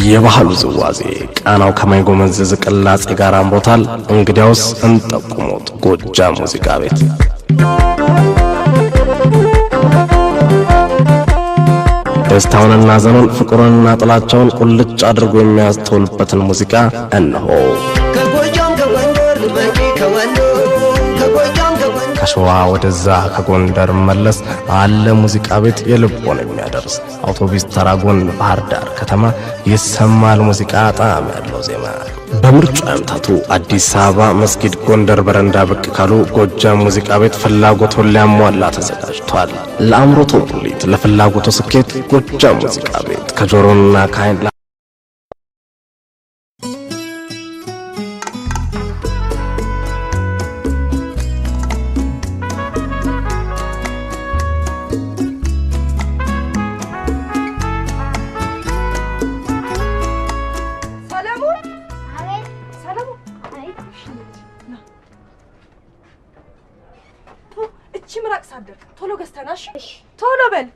የባህሉ ዝዋዜ ቃናው ከማይጎመዝዝ ቅላጼ ጋር አምሮታል። እንግዲያውስ እንጠቁሙት ጎጃም ሙዚቃ ቤት። ደስታውንና ሐዘኑን ፍቅሩንና ጥላቻውን ቁልጭ አድርጎ የሚያስተውልበትን ሙዚቃ እነሆ። ከሸዋ ወደዛ ከጎንደር መለስ አለ ሙዚቃ ቤት የልቦን የሚያደርስ አውቶቡስ ተራጎን ባህር ዳር ከተማ ይሰማል ሙዚቃ ጣዕም ያለው ዜማ። በምርጫ ያምታቱ አዲስ አበባ መስጊድ ጎንደር በረንዳ ብቅ ካሉ ጎጃም ሙዚቃ ቤት ፍላጎቱን ሊያሟላ ተዘጋጅቷል። ለአምሮቱ ሙሊት ለፍላጎቱ ስኬት ጎጃም ሙዚቃ ቤት ከጆሮና ከዓይን ምራቅ ሳደር ቶሎ ገዝተናሽ ቶሎ በል።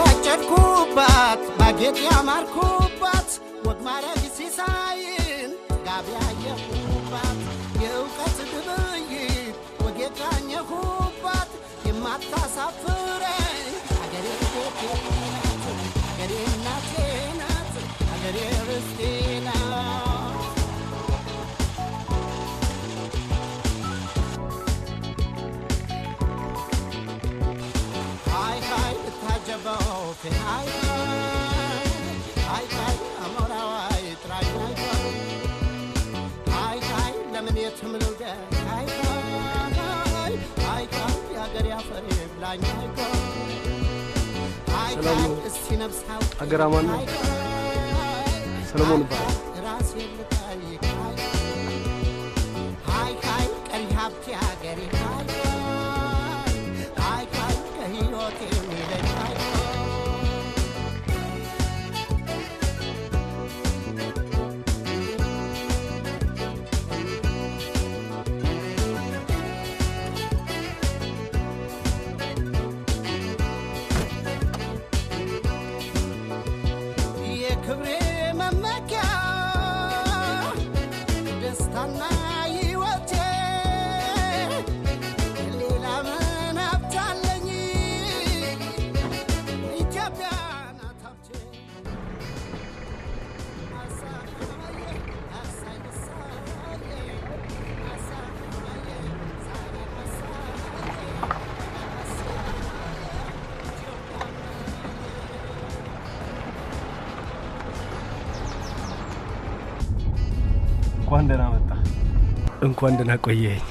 ዘርቻጨኩባት ባጌጥ ያማርኩባት ወግ ማረግ ሲሳይን ጋቢያየሁባት የእውቀት ድብይት ወግ የቃኘሁባት የማታሳፍረኝ አገሬ ቤቴ ናት፣ አገሬ እናቴ ናት፣ አገሬ ርስቴ ናት። አገራማን ሰለሞን ባል ሃይ ሃይ ቀሪ ሀብቴ አገሬ ሃይ ሃይ ከህይወቴ ሚለኝ የክብሬ መመኪያ እንኳን ደህና መጣ። እንኳን ደህና ቆየኝ።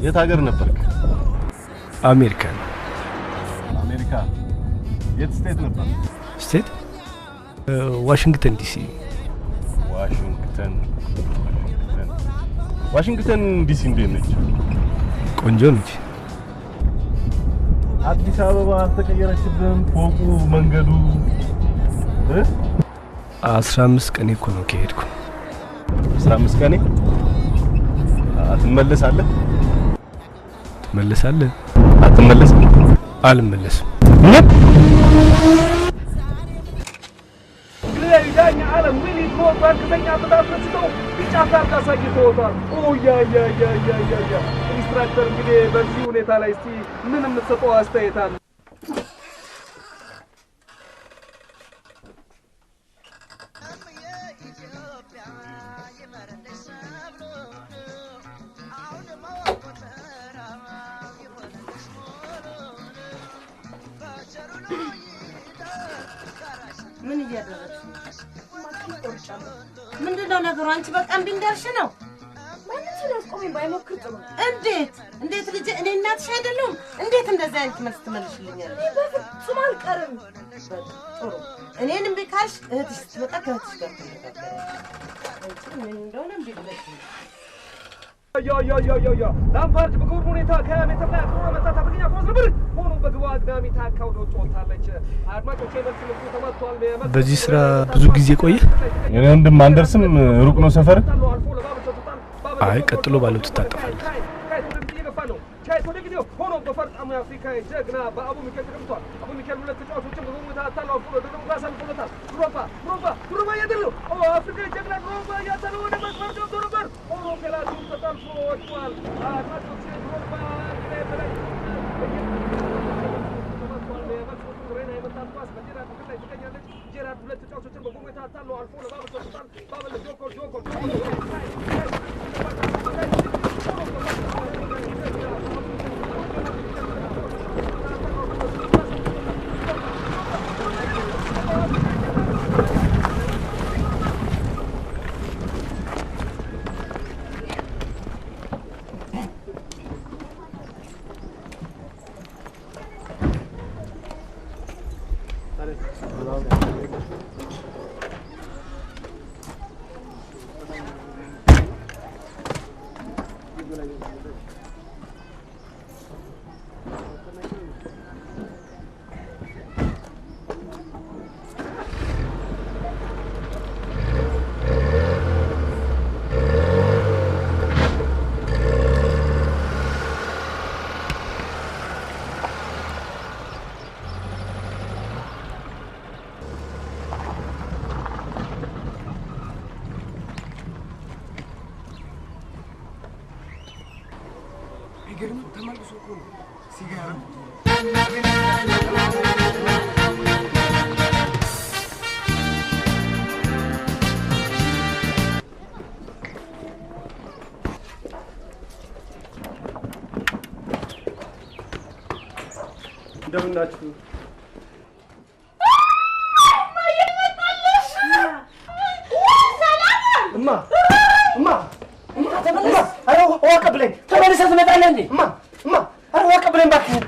የት ሀገር ነበርክ? አሜሪካ። አሜሪካ የት ስቴት ነበር? ስቴት ዋሽንግተን ዲሲ። ዋሽንግተን ዲሲ እንዴት ነች? ቆንጆ ነች። አዲስ አበባ ተቀየረችብን? ፎቁ መንገዱ 15 ቀን እኮ ነው ከሄድኩ። 15 ቀን አትመለሳለህ? ትመለሳለህ? አትመለስም? አልመለስም። ዳኛ ዓለም ምን ይሞት ባንከኛ ተዳፍተው ቢጫ ካርድ አሳይተውታል። ኢንስትራክተር እንግዲህ በዚህ ሁኔታ ላይ እስቲ ምን የምትሰጠው አስተያየት አለ? ምን እያደረግሽ ነው? ምንድነው ነገሩ? አንቺ በቃ እምቢ እንዳልሽ ነው። ማንም ሰው ሊያስቆመኝ ባይሞክር ጥሩ። እንዴት ልጄ፣ እኔ እናትሽ አይደለሁም? እንዴት እንደዚህ አይነት መልስ ትመልሽልኛለሽ? እኔ በፍጹም አልቀርም። ጥሩ፣ እኔን እምቢ ካልሽ እህትሽ ስትመጣ ከእህትሽ ጋር ትነጋገራለሽ። ምን እንደሆነ እምቢ ብለሽ ነው። ላምፓርድ በክቡር ሁኔታ ከሜትር ላይ አጥሮ መጣት አፍሪካ ኳስ ነበር ሆኖ በግባ አግዳሚ ታካው ነው ጮታለች። አድማጮቼ መልስ ምቱ ተመቷል። በዚህ ስራ ብዙ ጊዜ ቆየ? የኔ ወንድም አንደርስም ሩቅ ነው ሰፈር? አይ ቀጥሎ ባለው ትታጠፋለህ። ቻይቶ ለጊዜው ሆኖ በፈርጣሙ የአፍሪካ ጀግና በአቡ ሚካኤል ተቀምጧል። አቡ ሚካኤል ሁለት ተጫዋቾችን በሁኔታ አታለው አልፎ ደግሞ ጋሳልፎለታል። ድሮባ ያደለው አፍሪካ ጀግና ድሮባ ያደለው ወደ መስመር ገብቶ ነበር። ሆኖ ፔናልቲ ተጣልፎ ወጥቷል። አድማጮቼ ድሮባ ጄራርድ ሁለት ተጫዋቾችን በሁኔታ አታለው አልፎ ለባበል ሰጥቷል። ባበል ጆኮር እንደምን ናችሁ? ዋቀብለኝ ተመልሰህ ትመጣለህ እንዴ? አረ ዋቀብለኝ እባክህ።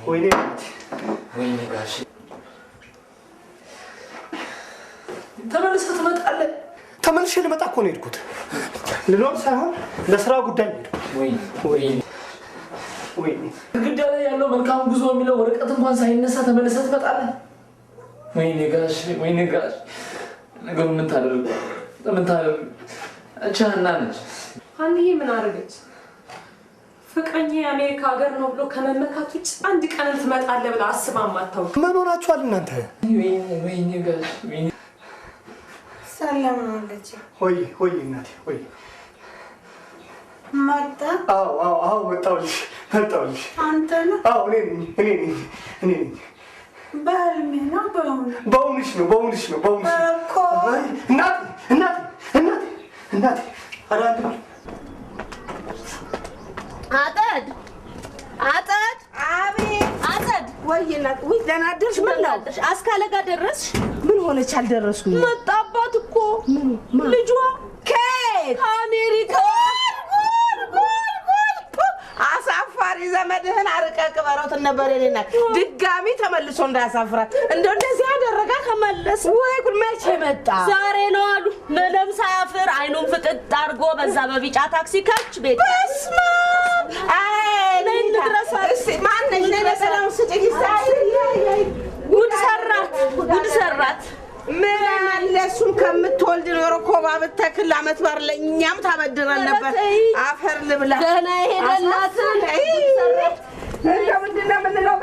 ወይኔ ጋሽ ተመልሰህ ትመጣለህ? ተመልሼ ልመጣ እኮ ነው የሄድኩት። ልኖር ሳይሆን ለስራ ጉዳይ ነው። ወይኔ ግድግዳ ላይ ያለው መልካም ጉዞ የሚለው ወረቀት እንኳን ሳይነሳ ተመልሰህ ትመጣለህ? ወይኔ ጋሽ ነገሩ ምን ታደርግ? አንቺ ሀና ነች። ሀኒዬ ምን አደረገች? ፍቅረኛ የአሜሪካ ሀገር ነው ብሎ ከመመካት ውጭ አንድ ቀን ትመጣለህ ብላ አስባ ማታውቅ። ምን ሆናችኋል እናንተ? ወይኔ ጋሽ ሰላም አለች። ሆይ እናቴ ሆይ መጣ? አዎ መጣሁልሽ። አንተ ነህ? አዎ እኔ ነኝ። በህልሜ ነው በእውንሽ ነው እኮ እናቴ አዳንት አጠድ አቤት አጠድ ወይ እናት ወይ ደህና አደርሽ ምን ነው አስካለ ጋር ደረስሽ ምን ሆነች አልደረስኩም መጣባት እኮ ልጇ ከየት አሜሪካ አሳፋሪ ዘመድህን አርቀ ቅበሮት ነበር የኔና ድጋሚ ተመልሶ እንዳያሳፍራት እንደዚህ ያደረጋ ተመለስ ወይ ጉድ መቼ መጣ ዛሬ ነው አሉ ምንም ሳያፍር አይኑን ፍጥጥ አድርጎ በዛ በቢጫ ታክሲ ከች ቤት በስማ አይ ድረስ ማነሽ ለሰላም ስጪኝ ጉድ ሰራት ምን አለሱን ከምትወልድ ኖሮ ኮባ ብትተክል አመት ባር ለኛም ታበድረን ነበር አፈር ልብላ ደህና ይሄደላት እንደምንድነው ምንለው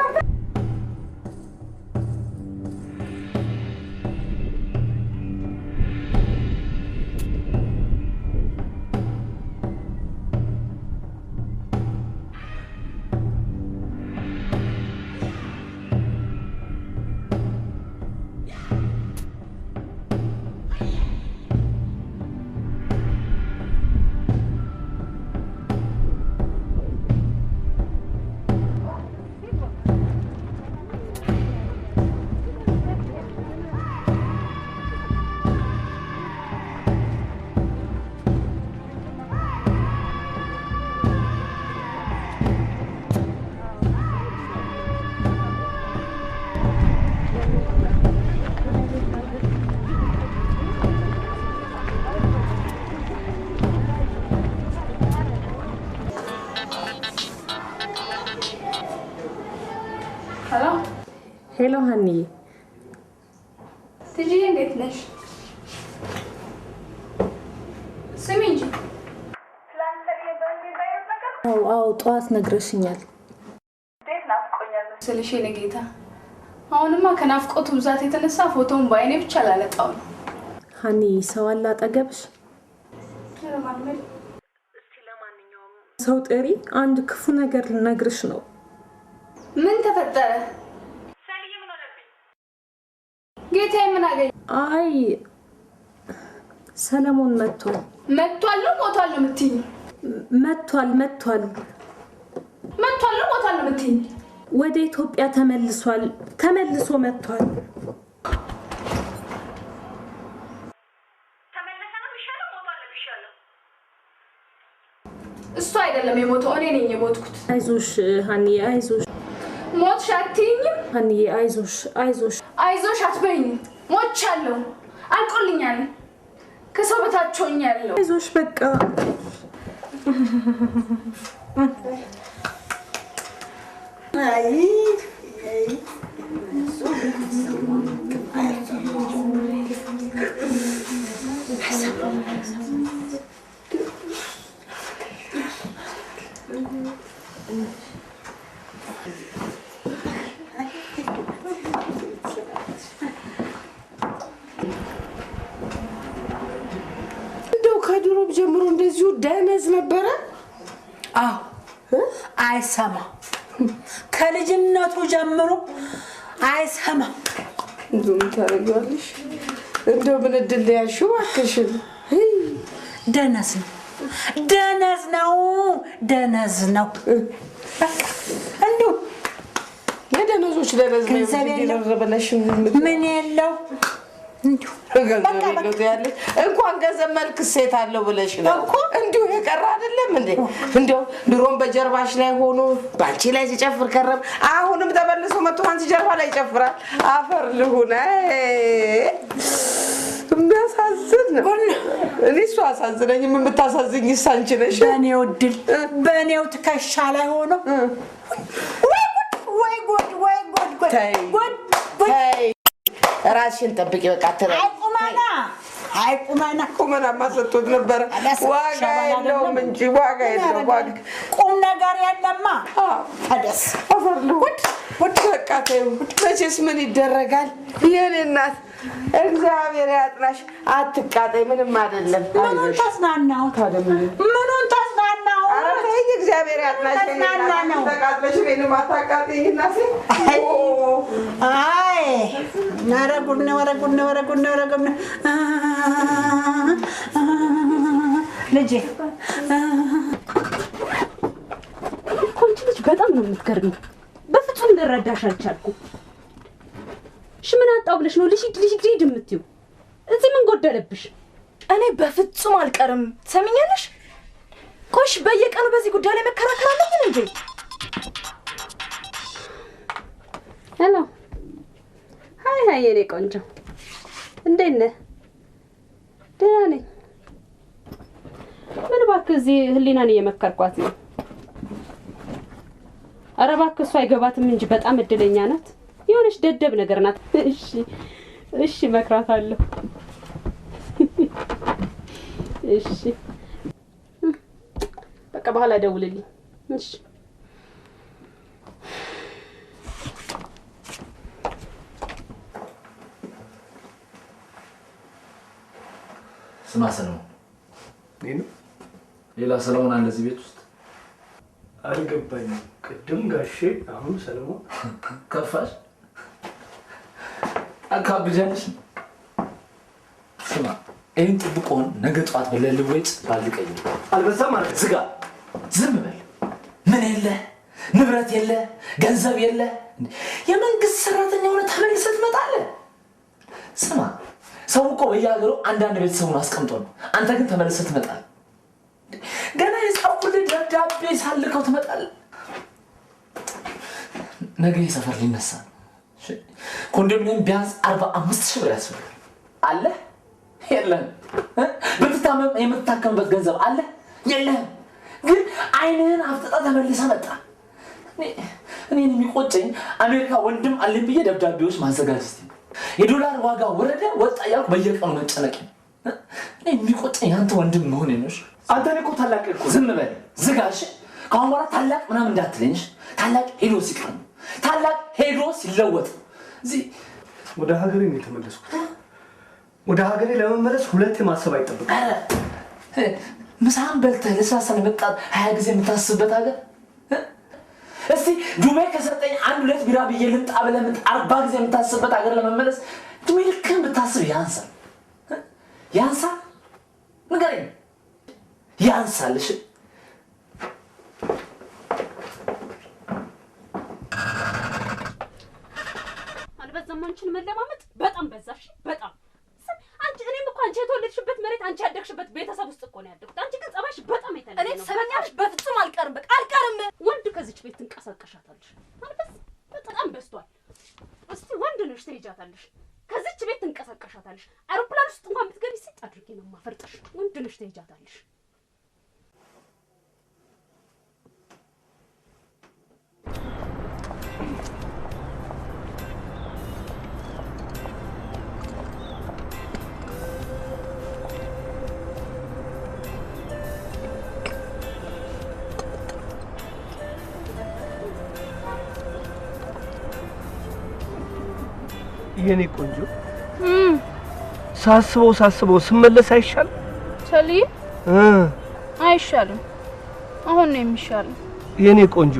ሄሎ ሀኒዬ ትጂ እንዴት ነሽ? ስሚ እንጂ አዎ ጠዋት ነግረሽኛል። እንዴት ናፍቆኛል ስልሽ የኔ ጌታ። አሁንማ ከናፍቆቱ ብዛት የተነሳ ፎቶውን በአይኔ ብቻ ላለጣው ነው። ሀኒዬ ሰው አለ አጠገብሽ? ሰው ጥሪ፣ አንድ ክፉ ነገር ልነግርሽ ነው። ምን ተፈጠረ? ጌታዬ ምን አገኘ? አይ ሰለሞን መጥቷል። መጥቷል ነው ሞቷል ነው የምትይኝ? መጥቷል ነው ሞቷል ነው የምትይኝ? ወደ ኢትዮጵያ ተመልሶ መጥቷል። ተመለሰ ነው የሚሻለው ሞቷል ነው የሚሻለው? እሱ አይደለም የሞተው እኔ ነኝ የሞትኩት። አይዞሽ ሀኒዬ አይዞሽ። ሞትሽ አትይኝም? ሀኒዬ አይዞሽ አትበይኝ። ሞቻለሁ፣ አልቆልኛል፣ ከሰው በታች ሆኛለሁ። አይዞሽ በቃ ከድሮብ ጀምሮ እንደዚሁ ደነዝ ነበረ። አዎ አይሰማ ከልጅነቱ ጀምሮ አይሰማ። እንደው ታረጋለሽ እንደው ምን እድል ያልሽው እባክሽን። ደነዝ ነው እንደው የደነዞች ደነዝ ነው ይደረበለሽ ምን የለው እንዲሁ እንኳን ገንዘብ መልክ ሴት አለው ብለሽ ነው እንዲሁ የቀረ አይደለም እንዴ? እንደው ድሮም በጀርባሽ ላይ ሆኖ ባንቺ ላይ ሲጨፍር ከረም፣ አሁንም ተመልሶ መጥቶ አንቺ ጀርባ ላይ ይጨፍራል። አፈር ልሁን። የሚያሳዝን ነው። እኔ እሱ አሳዝነኝ፣ የምታሳዝኝ አንቺ ነሽ። በኔው ድል በኔው ትከሻ ላይ ሆኖ ወይ ጉድ ራስሽን ጠብቂ። በቃ ተራ ቁመና ማሰጥቶት ነበር። ዋጋ የለውም እንጂ ዋጋ የለውም። ቁም ነገር የለማ። ታደስ አፈርሉ ወድ በቃ ተይው። መቼስ ምን ይደረጋል? የኔ እናት እግዚአብሔር ያጥናሽ። አትቃጠይ፣ ምንም አይደለም። ምኑን ተጽናናው? ኧረ ተይ እግዚአብሔር ያጥናሽ ነው ተቃጥለሽ እኔንም አታቃጥይኝ እናቴ አይ ኧረ ጉድ ነው ኧረ ጉድ ነው ኧረ ጉድ ነው ኧረ ጉድ ነው ልጄ አንቺ ልጅ በጣም ነው የምትገርሚው በፍጹም ልረዳሽ አልቻልኩም እሺ ምን አጣው ብለሽ ነው ልጅ የምትይው እዚህ ምን ጎደለብሽ እኔ በፍጹም አልቀርም ትሰሚኛለሽ ቆሽ በየቀኑ በዚህ ጉዳይ ላይ መከራከር አለብን እንዴ ሄሎ ሃይ የኔ ቆንጆ እንዴት ነህ ደህና ነኝ ምን እባክህ እዚህ ህሊናን እየመከርኳት ነው ኧረ እባክህ እሷ አይገባትም እንጂ በጣም እድለኛ ናት የሆነች ደደብ ነገር ናት እሺ እመክራታለሁ እሺ በቃ በኋላ ደውልልኝ እሺ ስማ ሰለሞን ሌላ ሰለሞን አለ እዚህ ቤት ውስጥ አልገባኝም ቅድም ጋሼ አሁን ሰለሞን ከፋሽ አካብጃለሽ ስማ ይህን ጥብቆን ነገ ጠዋት በለልወጭ ባልቀኝ አልበዛም ማለት ዝጋ ዝም በል ምን የለ ንብረት የለ ገንዘብ የለ የመንግስት ሰራተኛ ሆነ ተመልሰህ ትመጣለህ ስማ ሰው እኮ በየሀገሩ አንዳንድ ቤተሰቡን አስቀምጦ ነው አንተ ግን ተመልሰህ ትመጣለህ ገና የጻፍኩልህ ደብዳቤ ሳልከው ትመጣለህ ነገ የሰፈር ሊነሳ ኮንዶሚኒየም ቢያንስ 45,000 ብር ያስፈልጋል አለ የለም ብትታመም የምትታከምበት ገንዘብ አለ የለም ግን አይንህን አፍጥጣ ተመልሰህ መጣ እኔን የሚቆጨኝ አሜሪካ ወንድም አለኝ ብዬ ደብዳቤዎች ማዘጋጀት የዶላር ዋጋ ወረደ ወጣ ያልኩ በየቀኑ መጨነቅ እኔ የሚቆጨኝ አንተ ወንድም መሆኔ ነው አንተ እኮ ታላቅ እኮ ዝም በል ዝጋሽ ካሁን በኋላ ታላቅ ምናምን እንዳትለኝሽ ታላቅ ሄዶ ሲቀር ታላቅ ሄዶ ሲለወጥ እዚህ ወደ ሀገሬ ነው የተመለስኩት ወደ ሀገሬ ለመመለስ ሁለት ማሰብ አይጠብቅም ምሳን በልተህ ለስላሳ ለመጣት 20 ጊዜ የምታስብበት ሀገር እስቲ ዱባይ ከሰጠኝ 1-2 ቢራ ብዬ ልምጣ ብለህ 40 ጊዜ የምታስብበት ሀገር ለመመለስ ዱባይ ልክም ብታስብ ያንሳል ንገረኝ ያንሳል እሺ አልበዛማንችን መለማመጥ በጣም በዛሽ በጣም አንቺ እኔም እኮ አንቺ የተወለድሽበት መሬት አንቺ ያደግሽበት ቤተሰብ ውስጥ እኮ ነው ያደግኩት አንቺ ግን ጸባሽ በጣም የተለየ ነው እኔ ሰበኛሽ በፍጹም አልቀርም በቃ አልቀርም ወንድ ከዚች ቤት ትንቀሳቀሻታለሽ አልበስ በጣም በስቷል እስቲ ወንድ ነሽ ትሄጃታለሽ ከዚች ቤት ትንቀሳቀሻታለሽ አውሮፕላን ውስጥ እንኳን ብትገቢ ሲጥ አድርጌ ነው ማፈርጥሽ ወንድ ነሽ ትሄጃታለሽ የኔ ቆንጆ ሳስበው ስመለስ አይሻል ሰሊ አይሻልም አሁን ነው የሚሻለው የኔ ቆንጆ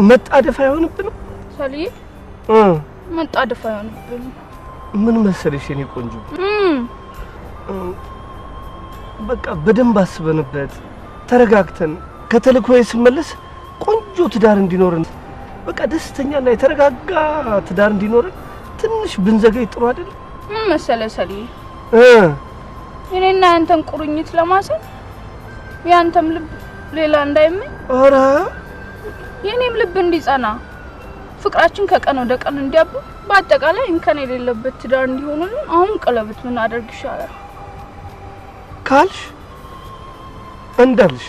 መጣደፍ አይሆንብንም ሰሊ መጣደፍ አይሆንብንም ምን መሰለሽ የኔ ቆንጆ በቃ በደንብ አስበንበት ተረጋግተን ከተልኮዬ ስመለስ ቆንጆ ትዳር እንዲኖርን በቃ ደስተኛና የተረጋጋ ትዳር እንዲኖርን ትንሽ ብንዘገይ ጥሩ አይደል መሰለ ሰሊ እኔና አንተን ቁርኝት ለማሰብ ያንተም ልብ ሌላ እንዳይመኝ ኧረ የኔም ልብ እንዲጸና ፍቅራችን ከቀን ወደ ቀን እንዲያብብ በአጠቃላይ እንከን የሌለበት ትዳር እንዲሆንልን አሁን ቀለበት ምን አደርግ ይሻላል ካልሽ እንዳልሽ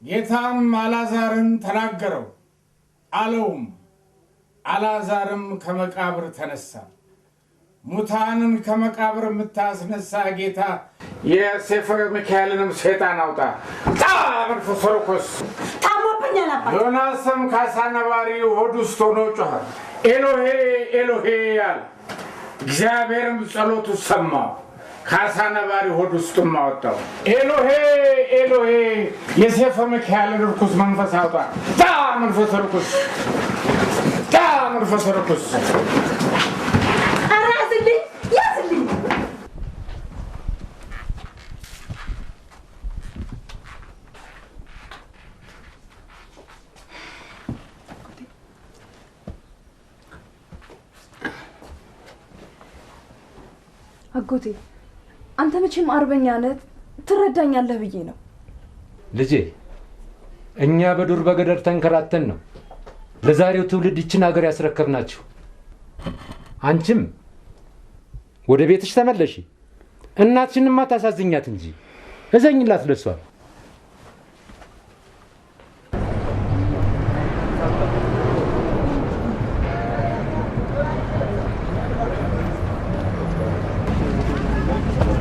ጌታም አልዓዛርን ተናገረው አለውም አልዓዛርም ከመቃብር ተነሳ። ሙታንን ከመቃብር የምታስነሳ ጌታ የሴፈ ሚካኤልንም ሰይጣን አውጣ መንፈስ ርኩስ ታሞብኛል አባ ዮናስም ካሳ ነባሪ ሆድ ውስጥ ሆኖ ጮኸ ኤሎሄ ኤሎሄ አለ። እግዚአብሔርም ጸሎቱ ሰማው ካሳ ነባሪ ሆድ ውስጥም አወጣው። ኤሎሄ ኤሎሄ የሴፈ ሚካኤልን ርኩስ መንፈስ አውጣ መንፈስ ርኩስ መንፈስ ርኩስ ያዝልኝ አጎቴ አንተ መቼም አርበኛ ነህ ትረዳኛለህ ብዬ ነው። ልጄ እኛ በዱር በገደር ተንከራተን ነው ለዛሬው ትውልድ ይችን ሀገር ያስረከብናችሁ። አንቺም ወደ ቤትሽ ተመለሺ። እናትሽንማ ታሳዝኛት እንጂ እዘኝላት ለሷ።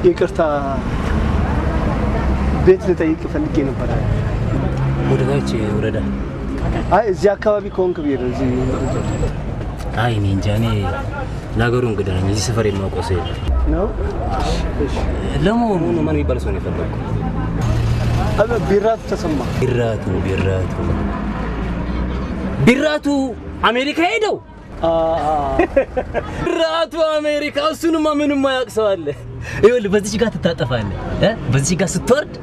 ይቅርታ ቤት ልጠይቅ ፈልጌ ነበር። ወደ ታች ወረዳ? አይ እዚህ አካባቢ ከሆንክ ብዬ ነው። እዚህ አይ እኔ እንጃ። እኔ ለሀገሩ እንግዳ ነኝ። እዚህ ሰፈር የማውቀው ሰው የለም ነው። ለመሆኑ ማን የሚባል ሰው ነው የፈለግኩት? ቢራቱ ተሰማ። ቢራቱ አሜሪካ ሄደው? ቢራቱ አሜሪካ? እሱንማ ምንም አያውቅ ሰው አለ? ይኸውልህ በዚህ ጋር ትታጠፋለህ፣ በዚህ ጋር ስትወርድ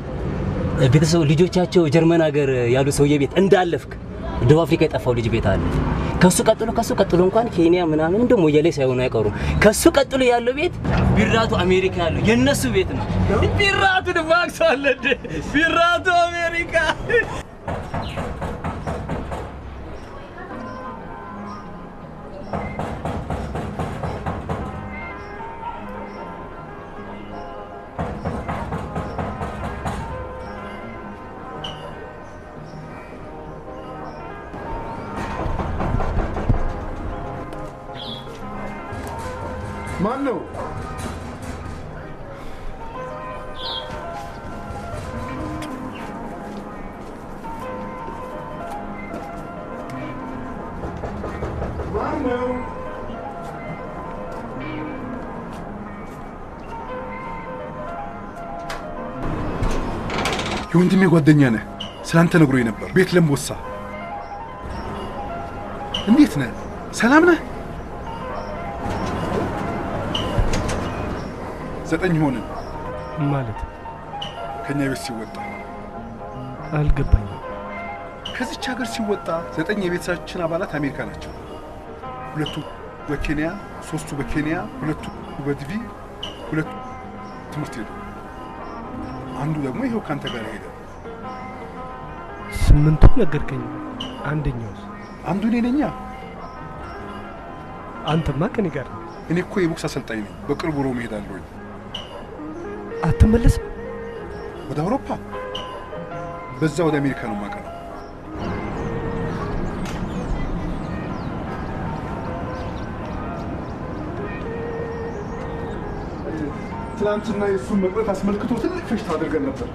ቤተሰብ ልጆቻቸው ጀርመን ሀገር ያሉ ሰውዬ ቤት እንዳለፍክ ደቡብ አፍሪካ የጠፋው ልጅ ቤት አለ። ከሱ ቀጥሎ እንኳን ኬንያ ምናምን እንደው ሞያሌ ሳይሆን አይቀሩም። ከሱ ቀጥሎ ያለው ቤት ቢራቱ አሜሪካ ያለው የነሱ ቤት ነው። ቢራቱ ደማክስ አለ እንደ ቢራቱ አሜሪካ። ማን ነው? ማን ነው? የወንድሜ ጓደኛ ነህ። ስላንተ ነግሮኝ ነበር። ቤት ለምቦሳ። እንዴት ነህ? ሰላም ነህ? 9 ሆነን ማለት ከኛ ቤት ሲወጣ አልገባኝም። ከዚች ሀገር ሲወጣ 9 የቤተሰባችን አባላት አሜሪካ ናቸው። 2 በኬንያ፣ 3 በኬንያ፣ 2 በዲቪ፣ 2 ትምህርት ሄዱ። አንዱ ደግሞ ይሄው ካንተ ጋር ሄደ። 8ቱ ነገርከኝ። አንደኛውስ? አንዱ እኔ ነኝ። አንተማ ከኔ ጋር። እኔ እኮ የቦክስ አሰልጣኝ ነኝ። በቅርቡ ሮም እሄዳለሁ። አትመለስም? ወደ አውሮፓ፣ በዛ ወደ አሜሪካ ነው የማቀነው። ትናንትና የእሱን መቅረት አስመልክቶ ትልቅ ፌሽታ አድርገን ነበር።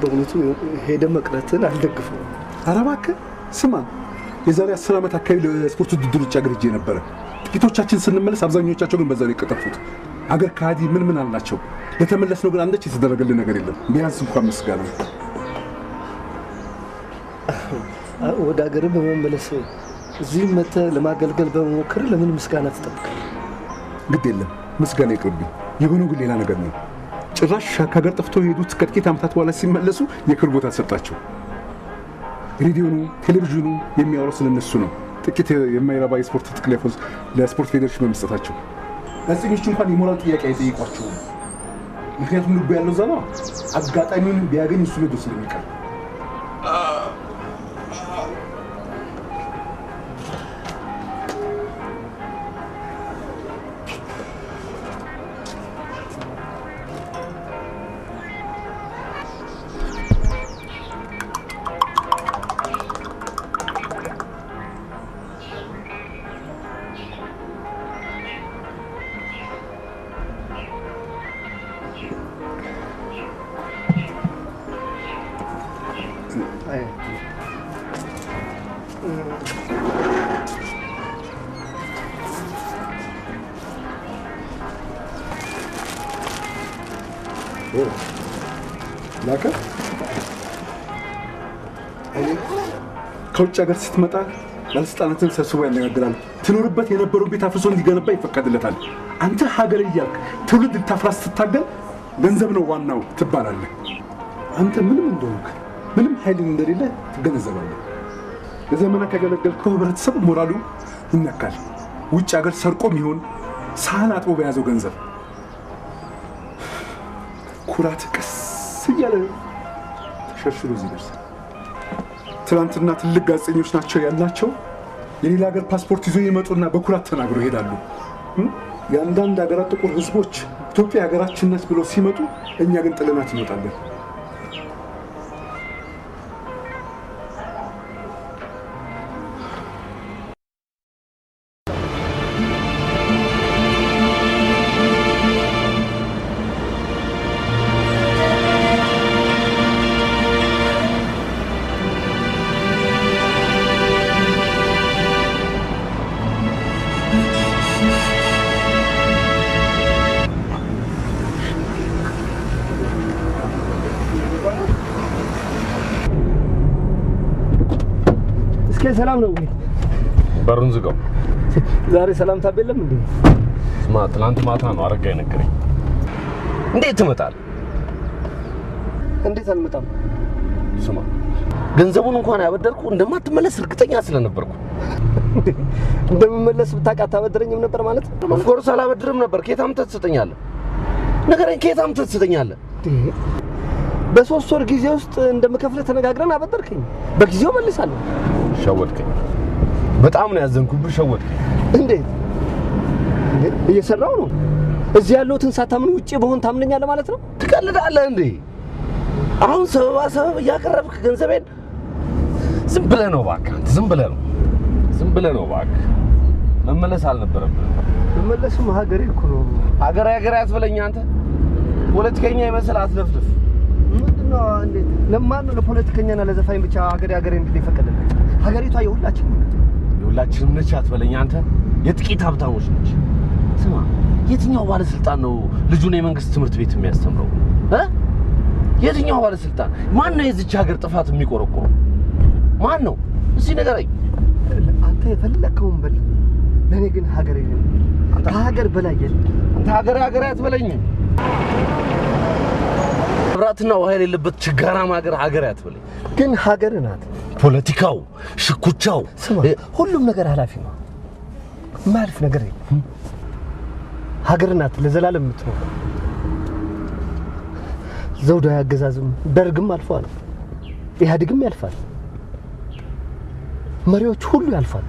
በእውነቱ ሄደ መቅረትን አልደግፈውም። ኧረ እባክህ ስማ፣ የዛሬ 10 ዓመት አካባቢ ለስፖርት ውድድር ውጭ ሀገር ሄጄ ነበረ። ጥቂቶቻችን ስንመለስ፣ አብዛኞቻቸው ግን በዛሬ የቀጠፉት። አገር ከሃዲ ምን አልናቸው። ለተመለስነው ግን አንዳች የተደረገልን ነገር የለም። ቢያንስ እንኳን ምስጋና ወደ ሀገር በመመለስ እዚህ መተህ ለማገልገል በመሞከር ለምን ምስጋና ትጠብቃለህ? ግድ የለም ምስጋና ይቅርብኝ። የሆነው ግን ሌላ ነገር ነው። ጭራሽ ከሀገር ጠፍተው የሄዱት ከጥቂት ዓመታት በኋላ ሲመለሱ የክብር ቦታ ተሰጣቸው። ሬዲዮኑ ቴሌቪዥኑ የሚያወራው ስለነሱ ነው። ጥቂት የማይረባ የስፖርት ትክክል ለስፖርት ፌዴሬሽን በመስጠታቸው ጋዜጠኞች እንኳን የሞራል ጥያቄ አይጠይቋቸውም። ምክንያቱም ልቡ ያለው ዘባ አጋጣሚውን ቢያገኝ እሱ ልዶ ስለሚቀር ላከ ከውጭ ሀገር ስትመጣ ባለስልጣናትን ሰብስቦ ያነጋግራል። ትኖርበት የነበረው ቤት አፍርሶ እንዲገነባ ይፈቀድለታል። አንተ ሀገር እያልክ ትውልድ ልታፍራ ስትታገል ገንዘብ ነው ዋናው ትባላለህ። አንተ ምንም እንደሆንክ ምንም ኃይል እንደሌለ ትገነዘባለህ። ለዘመናት ያገለገልከው ህብረተሰብ ሞራሉ ይነካል። ውጭ ሀገር ሰርቆም ይሆን ሳህን አጥቦ በያዘው ገንዘብ ኩራት ቀስ እያለ ተሸርሽሮ እዚህ ደርሰን ትናንትና ትልቅ ጋዜጠኞች ናቸው ያላቸው የሌላ ሀገር ፓስፖርት ይዞ ይመጡና በኩራት ተናግረው ይሄዳሉ። የአንዳንድ ሀገራት ጥቁር ህዝቦች ኢትዮጵያ ሀገራችን ናት ብለው ሲመጡ እኛ ግን ጥለናት እንወጣለን። ሰላም ነው ወይ? በሩን ዝጋው። ዛሬ ሰላምታ የለም እንዴ? ስማ፣ ትናንት ማታ ነው አረጋ የነገረኝ። እንዴት ትመጣለህ? እንዴት አልመጣም? ስማ፣ ገንዘቡን እንኳን ያበደርኩ እንደማትመለስ እርግጠኛ ስለነበርኩ እንደምመለስ ብታውቅ አታበድረኝም ነበር ማለት? ኦፍኮርስ አላበድርም ነበር። ከየት አምጥተህ ትሰጠኛለህ? ንገረኝ፣ ከየት አምጥተህ ትሰጠኛለህ? በ3 ወር ጊዜ ውስጥ እንደምከፍልህ ተነጋግረን አበደርከኝ። በጊዜው መልሳለሁ። ሸወድከኝ። በጣም ነው ያዘንኩብህ። ሸወድከኝ። እንዴት? እየሰራው ነው። እዚህ ያለውትን ሳታምን ውጪ በሆን ታምነኛለህ ማለት ነው? ትቀልዳለህ እንዴ? አሁን ሰበብ እያቀረብክ ገንዘቤን ዝም ብለህ ነው እባክህ። አንተ ዝም ብለህ ነው እባክህ። መመለስ አልነበረብህም። መመለስም ሀገሬ እኮ ነው። ሀገሬ አትበለኝ አንተ። ፖለቲከኛ ይመስል አትለፍልፍ። ምንድነው? እንዴት? ለማን ነው ለፖለቲከኛና ለዘፋኝ ብቻ ሀገሬ እንዴት ይፈቀደልኝ? ሀገሪቷ የሁላችንም ነች አትበለኝ አንተ። የጥቂት ሀብታሞች ነች። ስማ፣ የትኛው ባለስልጣን ነው ልጁን የመንግስት ትምህርት ቤት የሚያስተምረው? የትኛው ባለስልጣን? ማን ነው የዚች ሀገር ጥፋት የሚቆረቆረው? ማን ነው? እስኪ ንገረኝ። አንተ የፈለከውን በል። ለኔ ግን ሀገሬ ነው። አንተ ሀገር በላይ የለም። አንተ ሀገሬ አትበለኝ። መብራትና ውሃ የሌለበት ችጋራም ሀገር አትበለኝ። ግን ሀገር ናት። ፖለቲካው፣ ሽኩቻው፣ ስማ፣ ሁሉም ነገር ኃላፊ ነው። ማልፍ ነገር የለም። ሀገር ናት ለዘላለም የምትኖር። ዘውዳዊ አገዛዝም ደርግም አልፏል። ኢህአዴግም ያልፋል። መሪዎች ሁሉ ያልፋል።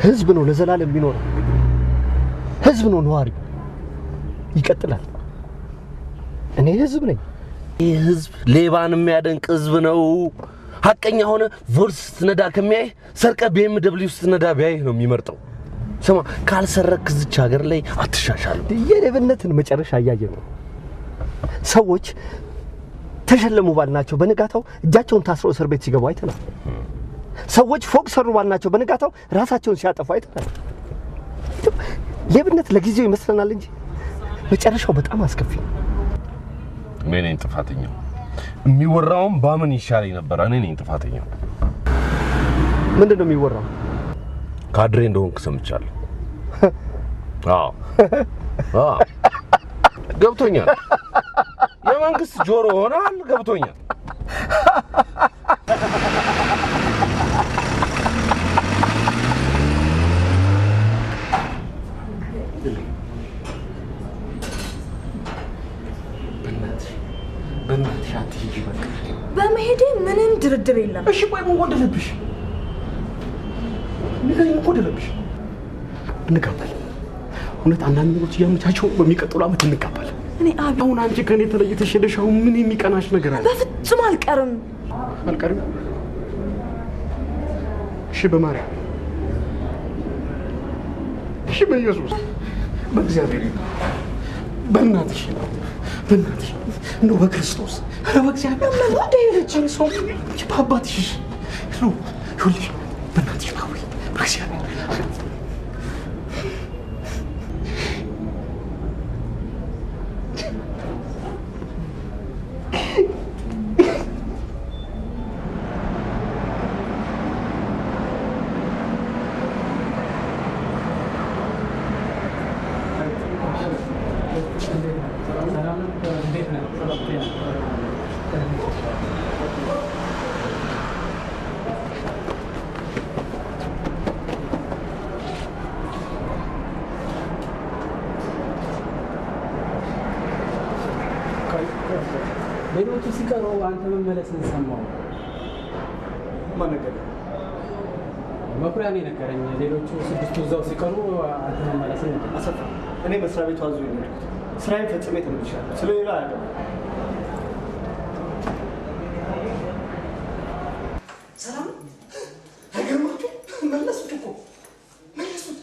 ህዝብ ነው ለዘላለም የሚኖረው። ህዝብ ነው ነዋሪው። ይቀጥላል። እኔ ህዝብ ነኝ። ይህ ህዝብ ሌባን የሚያደንቅ ህዝብ ነው። ሐቀኛ ሆነ ቮልስ ስትነዳ ከሚያይ ሰርቀ BMW ስትነዳ ቢያይ ነው የሚመርጠው። ስማ፣ ካልሰረክ እዚች ሀገር ላይ አትሻሻልም። የሌብነትን መጨረሻ እያየን ነው። ሰዎች ተሸለሙ ባልናቸው በንጋታው እጃቸውን ታስረው እስር ቤት ሲገቡ አይተናል። ሰዎች ፎቅ ሰሩ ባልናቸው በንጋታው ራሳቸውን ሲያጠፉ አይተናል። ሌብነት ለጊዜው ይመስለናል እንጂ መጨረሻው በጣም አስከፊ ነው። እኔ ነኝ ጥፋተኛው። የሚወራውን ባምን ይሻለኝ ነበር። እኔ ነኝ ጥፋተኛው። ምንድን ነው የሚወራው? ካድሬ እንደሆንክ ሰምቻለሁ። አዎ ገብቶኛል። የመንግስት ጆሮ ሆናል። ገብቶኛል። በእናትሽ አትሂጂ በቃ። በመሄዴ ምንም ድርድር የለም። እሺ ቆይ ምን ጎደለብሽ? ንገሪኝ፣ ምን ጎደለብሽ? እንጋባለን። እውነት አንዳንድ ነገሮች እያመቻቸው በሚቀጥሉ ዓመት እንጋባለን። እኔ አሁን አንቺ ከኔ ተለይተሽ ሄደሽ አሁን ምን የሚቀናሽ ነገር አለ? በፍጹም አልቀርም። አልቀርም? እሺ በማርያም፣ እሺ በኢየሱስ፣ በእግዚአብሔር፣ በእናትሽ እንደው በክርስቶስ፣ ኧረ በእግዚአብሔር ወደ ሄደችን ሰው በአባትሽ ነው ይኸውልሽ፣ በእናትሽ ባዊ፣ በእግዚአብሔር ሌሎቹ ሲቀሩ አንተ መመለስን ሰማሁ። ማን ነገረ? መኩሪያ ነው የነገረኝ። ሌሎቹ ስድስቱ እዛው ሲቀሩ አንተ መመለስን አሰፋ፣ እኔ መስሪያ ቤቱ አዞ ነው ስራዬን ፈጽሜ ተመልሻለሁ። ስለሌላ አያውቅም። ሰላም አይገርማችሁ? መለሱት እኮ መለሱት።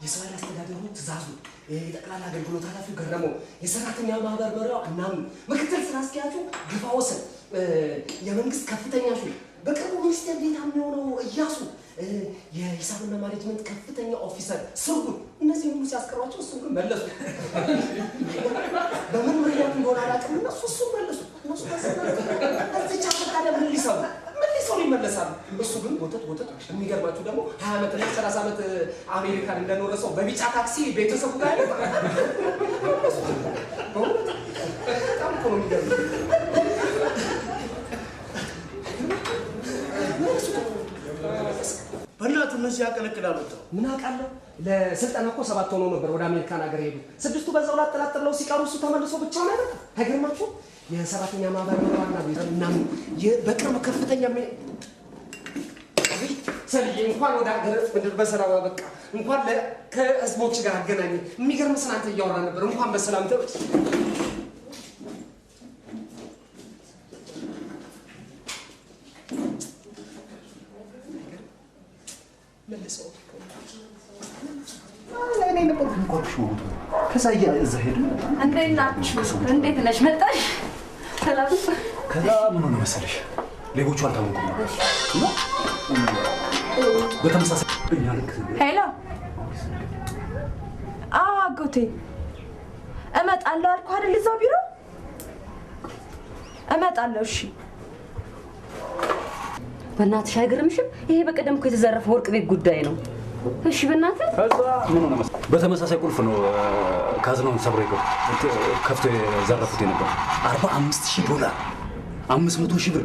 የሰው ኃይል አስተዳደሩ ትእዛዙ፣ የጠቅላላ አገልግሎት ኃላፊው ገረመው፣ የሰራተኛ ማህበር መሪው አናምኑ፣ ምክትል ስራ አስኪያጁ ግፋ ወሰን፣ የመንግስት ከፍተኛ ሹም፣ በቅርቡ ሚኒስቴር ዴኤታ የሚሆነው እያሱ፣ የሂሳብና ማኔጅመንት ከፍተኛ ኦፊሰር ስርጉን፣ እነዚህ ሁሉ ሲያስቀሯቸው እሱን ግን መለሱ። በምን ምክንያት እንደሆነ አላውቅም። እሱን መለሱ። እነሱ እዚቻ ፈቃደ ምን ሊሰሩ ይመለሳሉ። እሱ ግን ወተት። የሚገርማችሁ ደግሞ 20 ዓመት እና 30 ዓመት አሜሪካን እንደኖረ ሰው በቢጫ ታክሲ ቤተሰቡ ጋር ያለ በጣም እኮ ነው የሚገርመው። በእናትህ እነዚህ ያቀለቅላሉ። ምን አውቃለሁ። ለስልጠና እኮ 7 ሆነው ነበር ወደ አሜሪካን ሀገር ሄዱ። 6ቱ በዛው ላጠላጥለው ሲቀሩ እሱ ተመልሶ ብቻውን አይደለም። አይገርማችሁ? የሰራተኛ ማህበር መራና ቤተና በቅርብ ከፍተኛ ሰልዬ እንኳን ወደ ሀገር ምድር በሰላም አበቃ። እንኳን ከህዝቦች ጋር አገናኘ። የሚገርም ስናንተ እያወራ ነበር። እንኳን በሰላም ተበች። መልሰው እኔ ነበር እንኳን ሽውቱ ከዛ እዛ ሄዱ። እንዴት ናችሁ? እንዴት ነሽ? መጣሽ? ሰላም። ከዛ ምን ሆነ መሰለሽ፣ ሌቦቹ አልታወቁም። በተመሳሳይ እኛ ልክ ሄሎ፣ አጎቴ እመጣለሁ አልኩህ አይደል? እዛው ቢሮ እመጣለሁ። እሺ። በእናትሽ አይገርምሽም? ይሄ በቀደም እኮ የተዘረፈ ወርቅ ቤት ጉዳይ ነው። እሺ በእናትህ ከዛ ምን ሆነ መሰለህ፣ በተመሳሳይ ቁልፍ ነው ካዝናውን ሰብረው ከፍቶ የዘረፉት የነበር $45,000 $500,000 ብር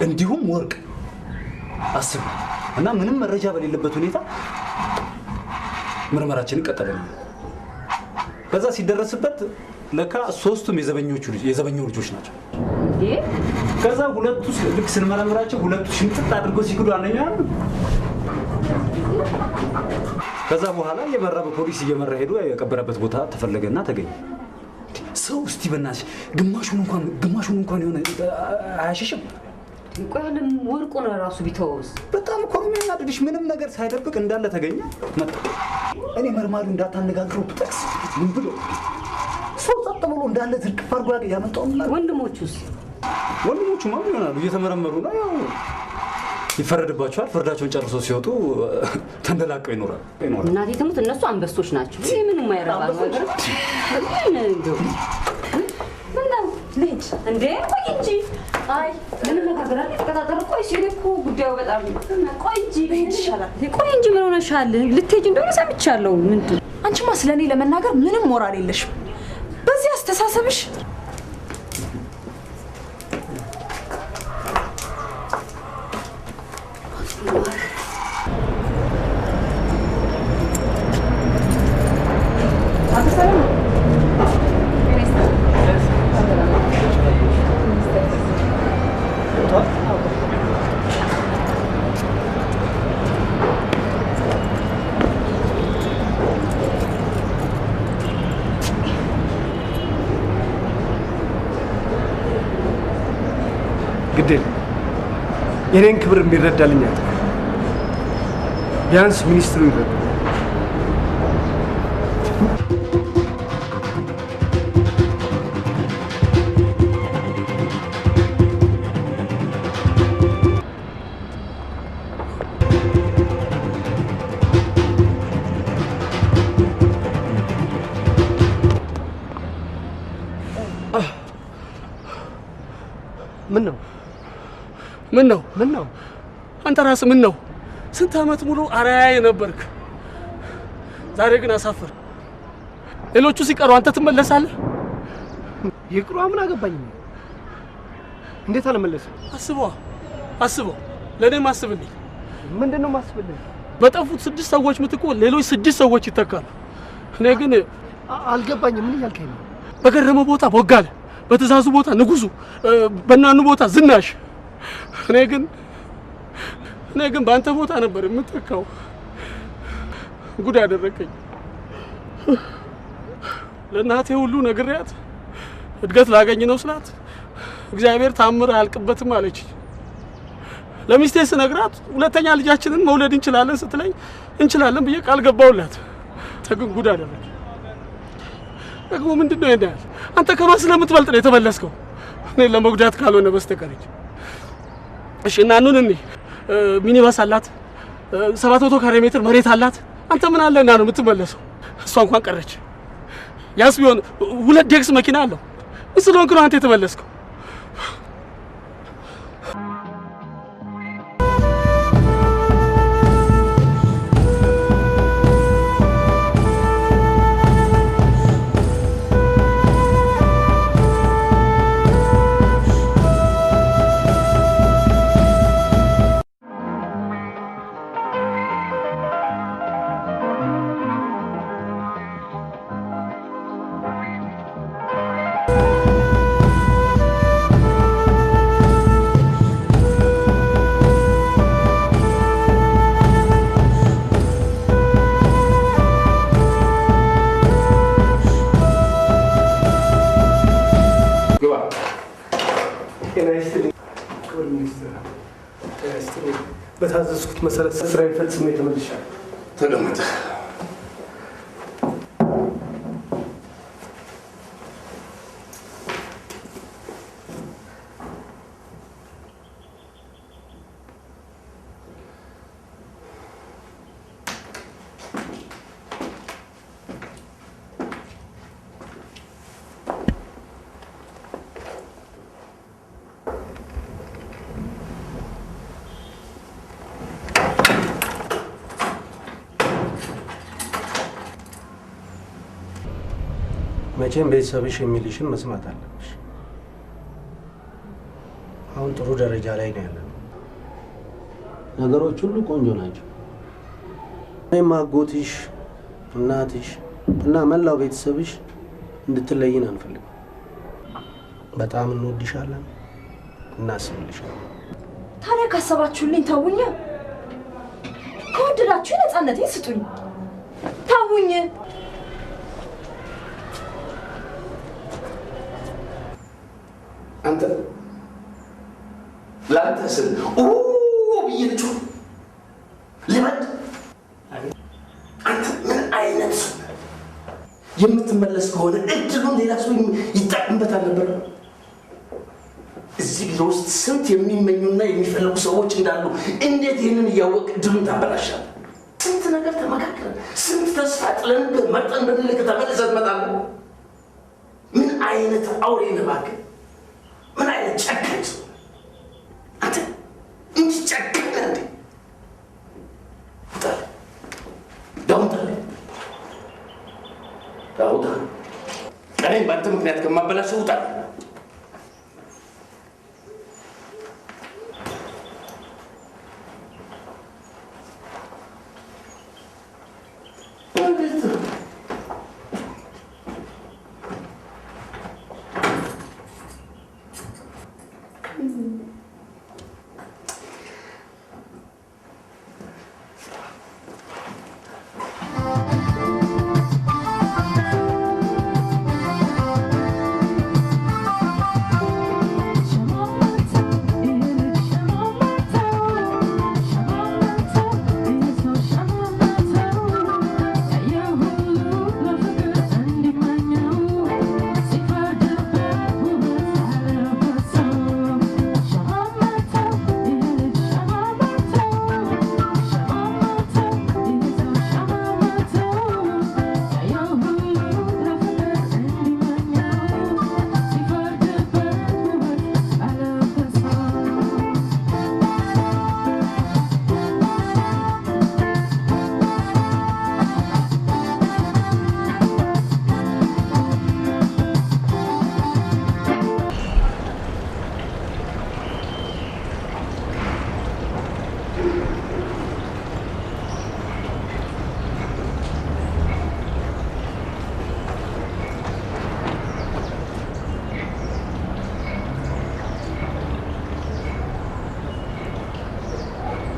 እንዲሁም ወርቅ አስብ። እና ምንም መረጃ በሌለበት ሁኔታ ምርመራችንን ቀጠልን። ከዛ ሲደረስበት ለካ ሶስቱም የዘበኛው ልጆች ናቸው። ከዛ ሁለቱ ልክ ስንመረምራቸው ሁለቱ ሽምጥጥ አድርገው ሲክዱ አንደኛው ከዛ በኋላ የመራ በፖሊስ እየመራ ሄዶ የቀበረበት ቦታ ተፈለገና ተገኘ። ሰው እስቲ በእናትሽ ግማሹን እንኳን የሆነ አያሸሽም። እንኳንም ወርቁ ነው ራሱ ቢተውስ በጣም እኮ ነው የሚያናድድሽ። ምንም ነገር ሳይደብቅ እንዳለ ተገኘ መጣ። እኔ መርማሪው እንዳታነጋግረው ብጠቅስ ምን ብሎ ሰው ጸጥ ብሎ እንዳለ ዝርግፍ አድርጎ ያመጣው። ወንድሞቹስ? ወንድሞቹ ማን ይሆናሉ? እየተመረመሩ ነው። ያው ይፈረድባቸዋል። ፍርዳቸውን ጨርሶ ሲወጡ ተንደላቀው ይኖራል። እናቴ ትሙት እነሱ አንበሶች ናቸው። ይሄ ምንም አይረባ ነገር ምን እንደው ምነው ልጅ እንዴ ቆይ እንጂ አይ ለመነጋገራለን ተቀጣጠሩ። ቆይ ሲል እኮ ጉዳዩ በጣም ቆይ እንጂ ይሻላል። ቆይ እንጂ ምን ሆነሻል? ልትሄጂ እንደሆነ ሰምቻለሁ። ምንድን አንቺማ ስለኔ ለመናገር ምንም ሞራል የለሽም። በዚህ አስተሳሰብሽ ግዴለ የኔን ክብር የሚረዳልኝ አለ። ቢያንስ ሚኒስትሩ ይረዳል። ምን ነው አንተ ራስህ ምን ነው? ስንት ዓመት ሙሉ አራያዬ ነበርክ። ዛሬ ግን አሳፈር። ሌሎቹ ሲቀሩ አንተ ትመለሳለህ። ይቅሩ ምን አገባኝ? እንዴት አልመለስም? አስበው። ለኔም አስብልኝ። ምንድነው ማስብልኝ? በጠፉት 6 ሰዎች ምትኩ ሌሎች 6 ሰዎች ይተካሉ። እኔ ግን አልገባኝም። ምን እያልከኝ ነው? በገረመ ቦታ ቦጋለ፣ በትእዛዙ ቦታ ንጉሱ፣ በእናኑ ቦታ ዝናሽ። እኔ ግን በአንተ ቦታ ነበር የምተካው። ጉድ ያደረከኝ። ለእናቴ ሁሉ ነግሬያት እድገት ላገኝ ነው ስላት እግዚአብሔር ታምር አያልቅበትም አለች። ለሚስቴ ስነግራት ሁለተኛ ልጃችንን መውለድ እንችላለን ስትለኝ እንችላለን ብዬ ቃል ገባውላት። ተግን ጉድ አደረከኝ። ደግሞ ምንድነው ይሄዳል? አንተ ከማን ስለምትበልጥ ነው የተመለስከው? እኔ ለመጉዳት ካልሆነ በስተቀር። እሺ እናኑን ሚኒባስ አላት፣ 700 ካሬ ሜትር መሬት አላት። አንተ ምን አለና ነው የምትመለሰው? እሷ እንኳን ቀረች። ያስ ቢሆን 2 ዴክስ መኪና አለው። ስለሆንክ ነው አንተ የተመለስከው። በታዘዝኩት መሰረት ስራዬን ፈጽሜ ተመልሻለሁ። ተቀመጥ። መቼም ቤተሰብሽ የሚልሽን መስማት አለብሽ። አሁን ጥሩ ደረጃ ላይ ነው ያለነው። ነገሮች ሁሉ ቆንጆ ናቸው። እኔም አጎትሽ፣ እናትሽ እና መላው ቤተሰብሽ እንድትለይን አንፈልግም። በጣም እንወድሻለን፣ እናስብልሻለን። ታዲያ ካሰባችሁልኝ ተውኝ። ከወደዳችሁ ነፃነቴን ስጡኝ። ተውኝ። አንተ ለአንተ ስል ብዬ ልጩ ልበድ። አንተ ምን አይነት ሰው የምትመለስ ከሆነ እድሉን ሌላ ሰው ይጠቅምበታል ነበር። እዚህ ቢሮ ውስጥ ስንት የሚመኙና የሚፈልጉ ሰዎች እንዳሉ እንዴት ይህንን እያወቅ ድሉን ታበላሻለህ? ስንት ነገር ተመካክረን ስንት ተስፋ ጥለን መርጠን ብንልክ ተመልሰህ ትመጣለህ። ምን አይነት አውሬ ነህ እባክህ! ምን አይነት ጨካኝ ሰው አንተ! እንጂ ጨካኝ ነህ እንዴ! ውጣልኝ! ውጣልኝ! ውጣልኝ! ቀኔን በአንተ ምክንያት ከማበላሸው ውጣልኝ!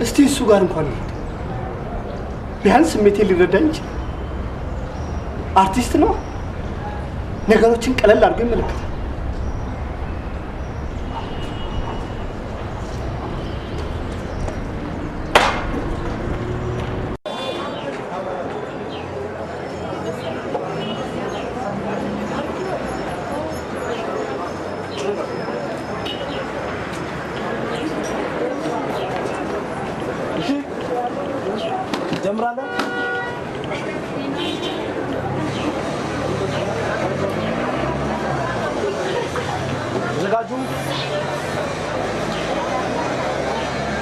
እስቲ እሱ ጋር እንኳን ነው ቢያንስ ስሜቴን ሊረዳኝ ይችላል። አርቲስት ነው፣ ነገሮችን ቀለል አድርጎ ይመለከታል። ጀምራለህ? ዘጋጁ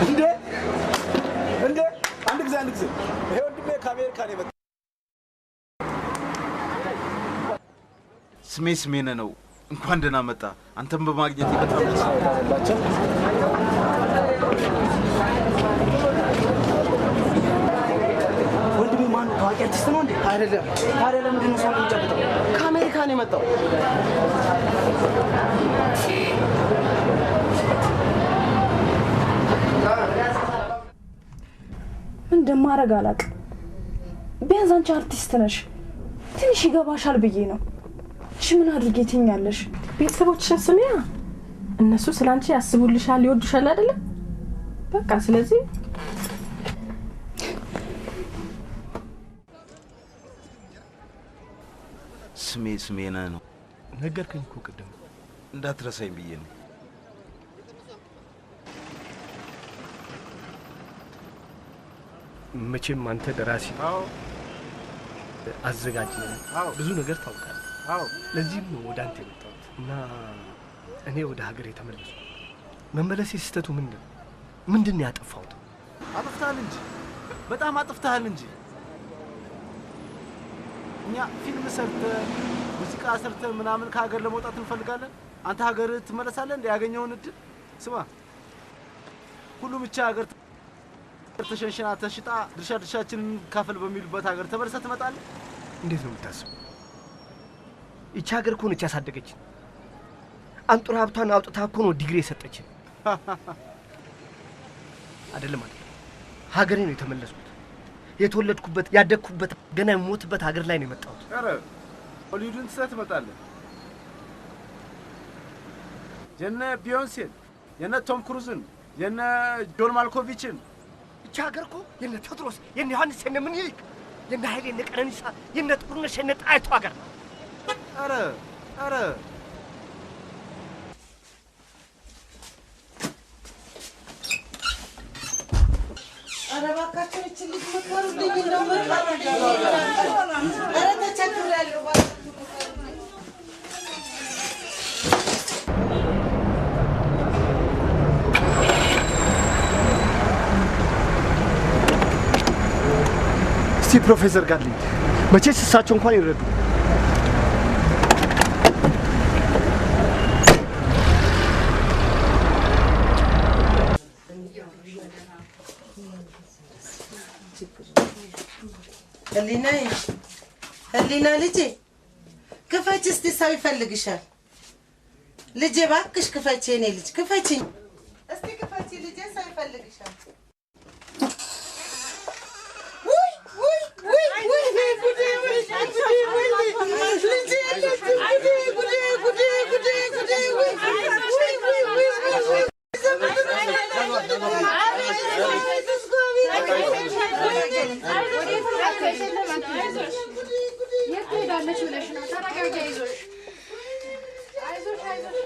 እንዴ አንድ ጊዜ ይሄ ወንድሜ ከአሜሪካ ነው የመጣው። ስሜ ስሜነ ነው። እንኳን ደህና መጣ። አንተም በማግኘት በጣም ደስ ይላል። ወንድሜ ማን ነው? ታዋቂ አርቲስት ነው እንዴ? አይደለም። ታዲያ ለምንድን ነው ሰው የሚጨብጠው? ከአሜሪካ ነው የመጣው። ምን እንደማደርግ አላውቅም። ቢያንስ አንቺ አርቲስት ነሽ፣ ትንሽ ይገባሻል ብዬ ነው። እሺ ምን አድርጌ ትኛለሽ? ቤተሰቦችሽን ስሚያ። እነሱ ስላንቺ ያስቡልሻል፣ ይወዱሻል አይደለም? በቃ ስለዚህ ስሜ ስሜነ ነው። ነገርከኝ እኮ ቅድም። እንዳትረሳኝ ብዬ ነው። መቼም አንተ ደራሲ፣ አዘጋጅ፣ ብዙ ነገር ታውቃለህ። ለዚህም ነው ወደ አንተ የመጣሁት እና እኔ ወደ ሀገር የተመለስኩ። መመለሴ ስህተቱ ምንድን ነው ያጠፋሁት? አጥፍተሃል እንጂ በጣም አጥፍተሃል እንጂ። እኛ ፊልም ሰርተን ሙዚቃ ሰርተን ምናምን ከሀገር ለመውጣት እንፈልጋለን። አንተ ሀገር ትመለሳለህ እንደ ያገኘውን እድል። ስማ ሁሉም ብቻ ሀገር ተሸንሽና ተሽጣ ድርሻችንን ካፈል በሚሉበት ሀገር ተመልሰህ ትመጣለህ። እንዴት ነው የምታስበው? ይቺ ሀገር እኮ ነች ያሳደገችን። አንጡራ ሀብቷን አውጥታ እኮ ነው ዲግሪ የሰጠችን። አይደለም ሀገሬ ነው የተመለስኩት። የተወለድኩበት ያደግኩበት ገና የምሞትበት ሀገር ላይ ነው የመጣሁት። ኧረ ሆሊውድን ትሰህ ትመጣለህ። የነ ቢዮንሴን፣ የነ ቶም ክሩዝን፣ የነ ጆን ማልኮቪችን። ይቺ ሀገር እኮ የነ ቴዎድሮስ፣ የነ ዮሐንስ፣ የነ ምኒልክ፣ የነ ኃይሌ፣ የነ ቀነኒሳ፣ የነ ጥሩነሽ፣ የነ ጣይቱ ሀገር። ኧረ ኧረ ተቸግሬያለሁ። እስቲ ፕሮፌሰር ጋር ልሂድ። መቼስ እሳቸው እንኳን ይረዱ። ህሊና ልጄ ክፈች እስቲ፣ ሰው ይፈልግሻል። ልጄ እባክሽ ክፈች፣ የኔ ልጅ ክፈችኝ እስቲ ክፈች ልጄ፣ ሰው ይፈልግሻል። የት ትሄዳለች ብለሽ ነው? ተረጋጊ፣ አይዞሽ አይዞሽ አይዞሽ።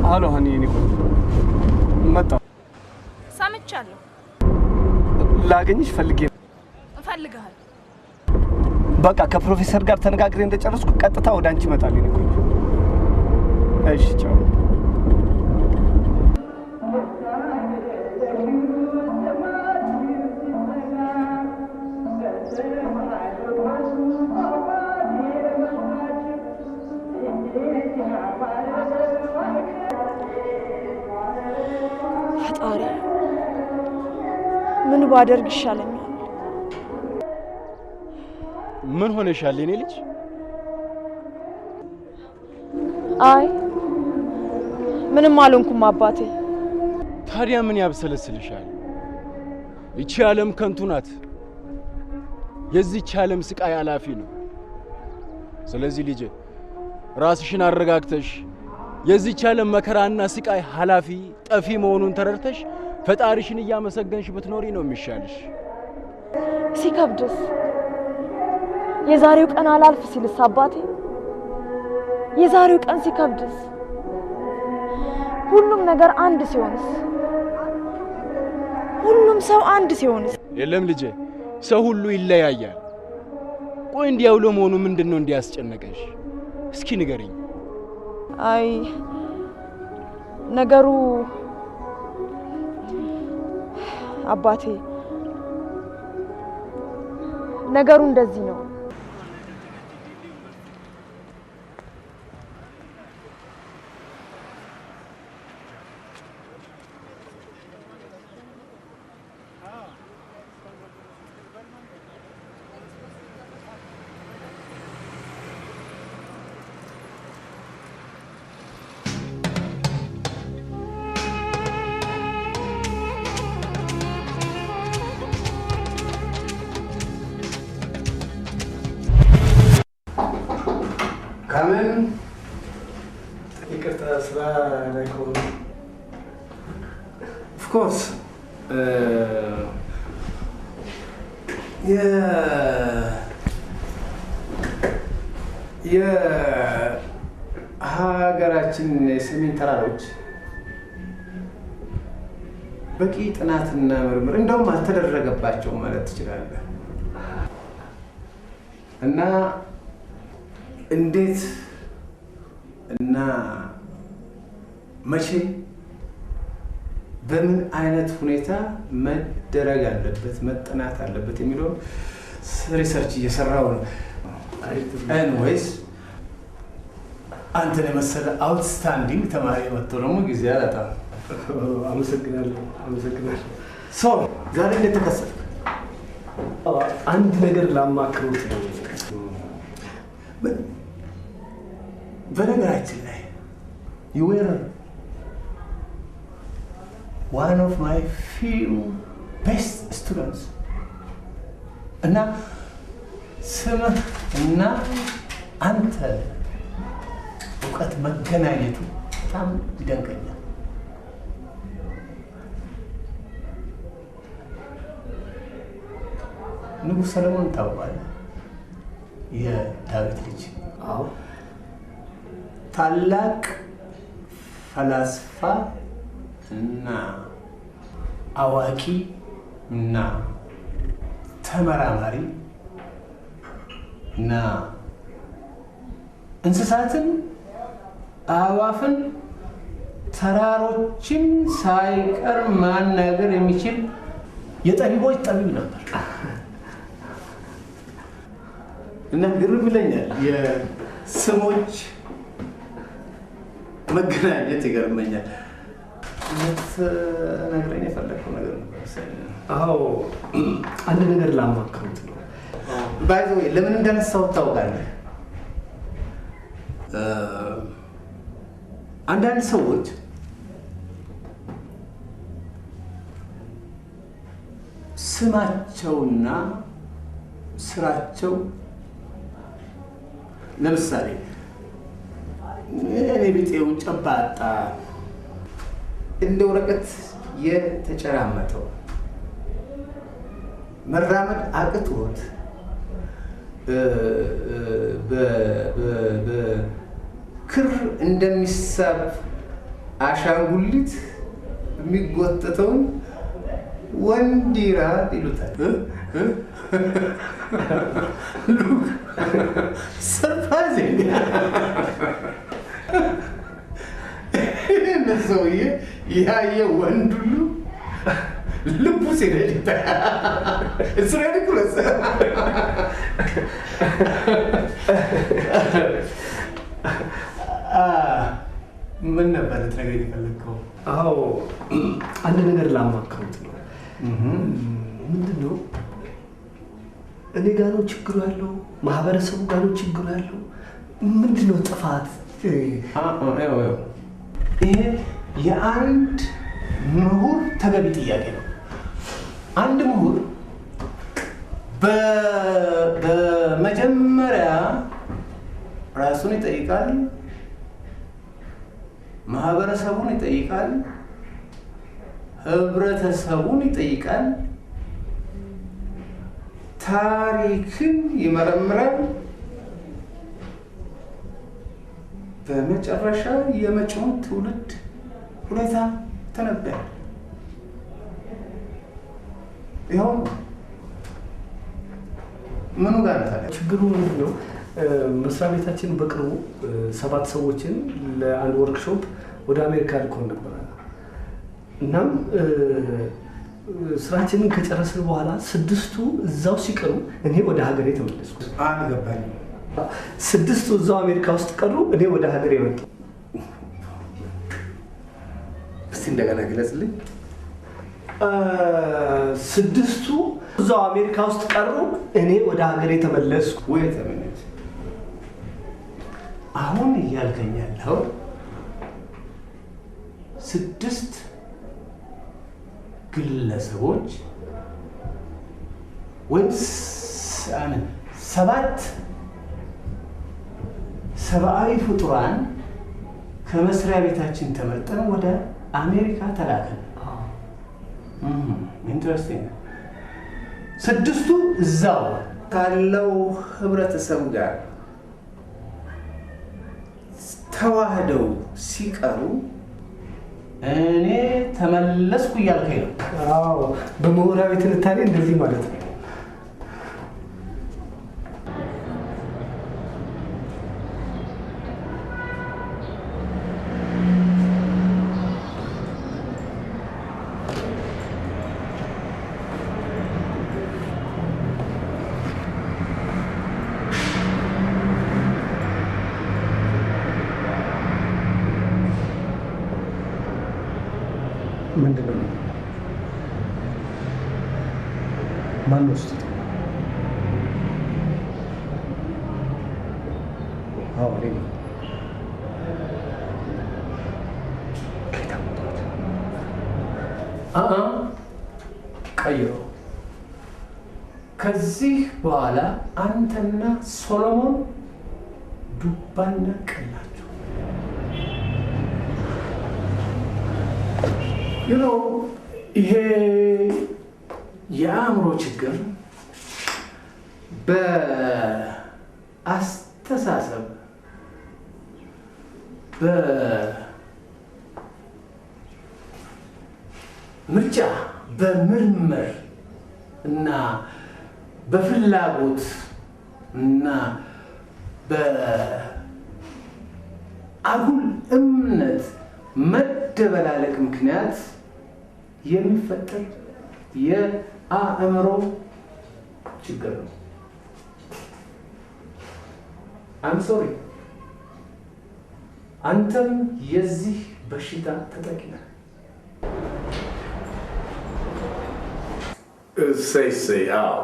አሎ ሀኒ፣ እኔ ቆንጆ መጣሁ። ሰምቻለሁ። ላገኝሽ ፈልጌ ነው። እፈልግሃለሁ። በቃ ከፕሮፌሰር ጋር ተነጋግሬ እንደጨረስኩ ቀጥታ ወደ አንቺ እመጣለሁ። እኔ ቆንጆ እሺ፣ ቻው። ፈጣሪ ምን ባደርግ ይሻለኛል? ምን ሆነሻል የኔ ልጅ? አይ ምንም አልሆንኩም አባቴ። ታዲያ ምን ያብሰለስልሻል? ይቺ ዓለም ከንቱ ናት። የዚህች ዓለም ስቃይ አላፊ ነው። ስለዚህ ልጄ ራስሽን አረጋግተሽ የዚህች ዓለም መከራና ስቃይ ኃላፊ ጠፊ መሆኑን ተረድተሽ ፈጣሪሽን እያመሰገንሽ ብትኖሪ ነው የሚሻልሽ። ሲከብድስ? የዛሬው ቀን አላልፍ ሲልስ አባቴ? የዛሬው ቀን ሲከብድስ? ሁሉም ነገር አንድ ሲሆንስ? ሁሉም ሰው አንድ ሲሆንስ? የለም ልጄ፣ ሰው ሁሉ ይለያያል። ቆይ እንዲያው ለመሆኑ ምንድነው እንዲያስጨነቀሽ? እስኪ ንገሪኝ። አይ ነገሩ አባቴ፣ ነገሩ እንደዚህ ነው። ከምን ይቅርታ ስራ ላይ ከሆነ ኦፍኮርስ የሀገራችን የሰሜን ተራሮች በቂ ጥናትና ምርምር እንደውም አልተደረገባቸውም ማለት ትችላለህ። እና እንዴት እና መቼ በምን አይነት ሁኔታ መደረግ አለበት መጠናት አለበት የሚለው ሪሰርች እየሰራው ነው። ኤንዌይስ አንተን የመሰለ አውትስታንዲንግ ተማሪ መጥቶ ደግሞ ጊዜ አላጣም። አመሰግናለሁ። ዛሬ እንዴት ተከሰትክ? አንድ ነገር ላማክሮት ነው። በነገራችን ላይ you were one of my few best students እና ስምህ እና አንተ እውቀት መገናኘቱ በጣም ይደንቀኛል። ንጉሥ ሰለሞን ታውቃለህ? የዳዊት ልጅ። አዎ። ታላቅ ፈላስፋ እና አዋቂ እና ተመራማሪ እና እንስሳትን፣ አዕዋፍን፣ ተራሮችን ሳይቀር ማናገር የሚችል የጠቢቦች ጠቢብ ነበር እና ግርም ይለኛል። የስሞች መገናኘት ይገርመኛል። ልትነግረኝ የፈለግከው ነገር ነበር? አዎ፣ አንድ ነገር ላማክሩት ነው። ባይዘ ለምን እንዳነሳሁት ታውቃለህ? አንዳንድ ሰዎች ስማቸውና ስራቸው ለምሳሌ እኔ ቢጤው ጨባጣ እንደ ወረቀት የተጨራመተው መራመድ አቅቶት በክር እንደሚሳብ አሻንጉሊት የሚጎተተውን ወንዲራ ይሉታል። ሉክ ሰርፕራይዚንግ! ሰውዬ ያየ ወንድ ሁሉ ልቡ ሲረድ It's ridiculous. ምን ነበር ልትነግረኝ የፈለግከው? አዎ፣ አንድ ነገር ላማክሩት ነው። ምንድን ነው? እኔ ጋር ነው ችግሩ ያለው? ማህበረሰቡ ጋር ነው ችግሩ ያለው? ምንድን ነው ጥፋት? ይሄ የአንድ ምሁር ተገቢ ጥያቄ ነው። አንድ ምሁር በመጀመሪያ ራሱን ይጠይቃል፣ ማህበረሰቡን ይጠይቃል፣ ህብረተሰቡን ይጠይቃል፣ ታሪክን ይመረምራል፣ በመጨረሻ የመጪውን ትውልድ ሁኔታ ተነበያል። ይኸው ምኑ ጋር ታዲያ ችግሩ ምንድን ነው? መስሪያ ቤታችን በቅርቡ 7 ሰዎችን ለአንድ ወርክሾፕ ወደ አሜሪካ ልኮን ነበረ። እናም ስራችንን ከጨረስን በኋላ 6ቱ እዛው ሲቀሩ እኔ ወደ ሀገሬ ተመለስኩ። አልገባኝም። 6ቱ እዛው አሜሪካ ውስጥ ቀሩ፣ እኔ ወደ ሀገሬ መጣሁ። እስቲ እንደገና ግለጽልኝ። 6ቱ እዛው አሜሪካ ውስጥ ቀሩ፣ እኔ ወደ ሀገሬ ተመለስኩ። ወይ ተመለስ። አሁን እያልከኝ ያለው 6 ግለሰቦች ወይም 7 ሰብአዊ ፍጡራን ከመስሪያ ቤታችን ተመርጠን ወደ አሜሪካ ተላከን። ኢንትረስቲንግ። 6ቱ እዛው ካለው ህብረተሰብ ጋር ተዋህደው ሲቀሩ እኔ ተመለስኩ እያልከኝ ነው? አዎ፣ በምሁራዊ ትንታኔ እንደዚህ ማለት ነው። ምንድን ነው? ማን ወስድ? አዎ፣ እኔ ነኝ። ቀይሮ ከዚህ በኋላ አንተና ሶሎሞን ዱባና ቀላችሁ። ይሄ የአእምሮ ችግር በአስተሳሰብ ምርጫ በምርምር እና በፍላጎት እና በአጉል እምነት መደበላለቅ ምክንያት የሚፈጠር የአእምሮ ችግር ነው። I'm sorry. አንተም የዚህ በሽታ ተጠቂ ነህ። እሰይ አዎ፣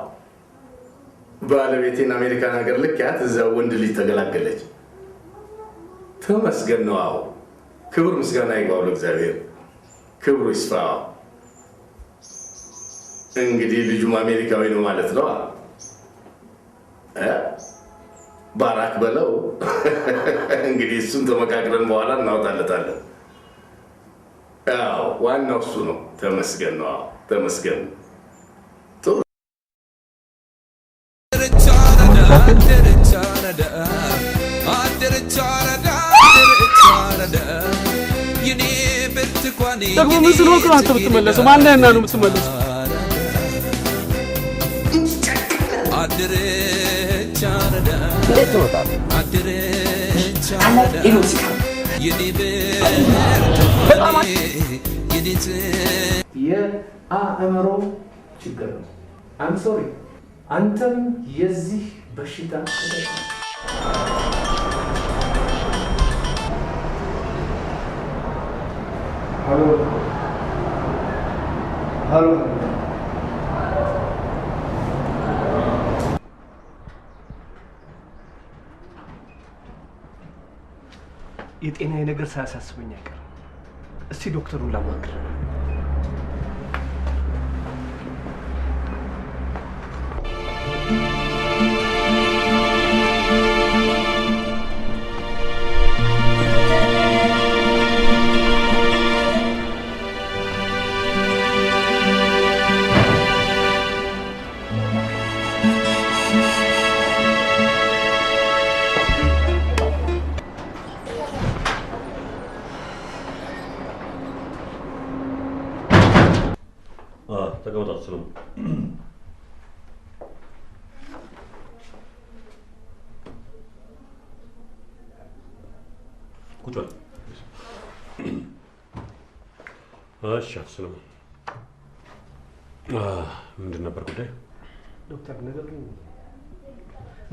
ባለቤቴን አሜሪካን ሀገር ልኪያት እዛው ወንድ ልጅ ተገላገለች። ተመስገን ነው። አዎ፣ ክብር ምስጋና ይግባው ለእግዚአብሔር። ክብሩ ይስፋ። እንግዲህ ልጁም አሜሪካዊ ነው ማለት ነው። ባራክ በለው። እንግዲህ እሱን ተመካክረን በኋላ እናወጣለታለን። አዎ፣ ዋናው እሱ ነው። ተመስገን ነው። አዎ፣ ተመስገን። ጥሩ ደግሞ ምን ስለሆንክ ነው አንተ የምትመለሰው? ማነህና ነው የምትመለሰው? እንዴት ትወጣለህ? የአእምሮ ችግር ነው። I'm sorry. አንተም የዚህ በሽታ ተጠቂ ነህ። ሄሎ ሄሎ የጤናዬ ነገር ሳያሳስበኝ አይቀርም። እስቲ ዶክተሩን ላማክር። ተቀመጣችሁ ነው። ቁጭ በል። እሺ አስለም፣ ምንድን ነበር ጉዳይ? ዶክተር፣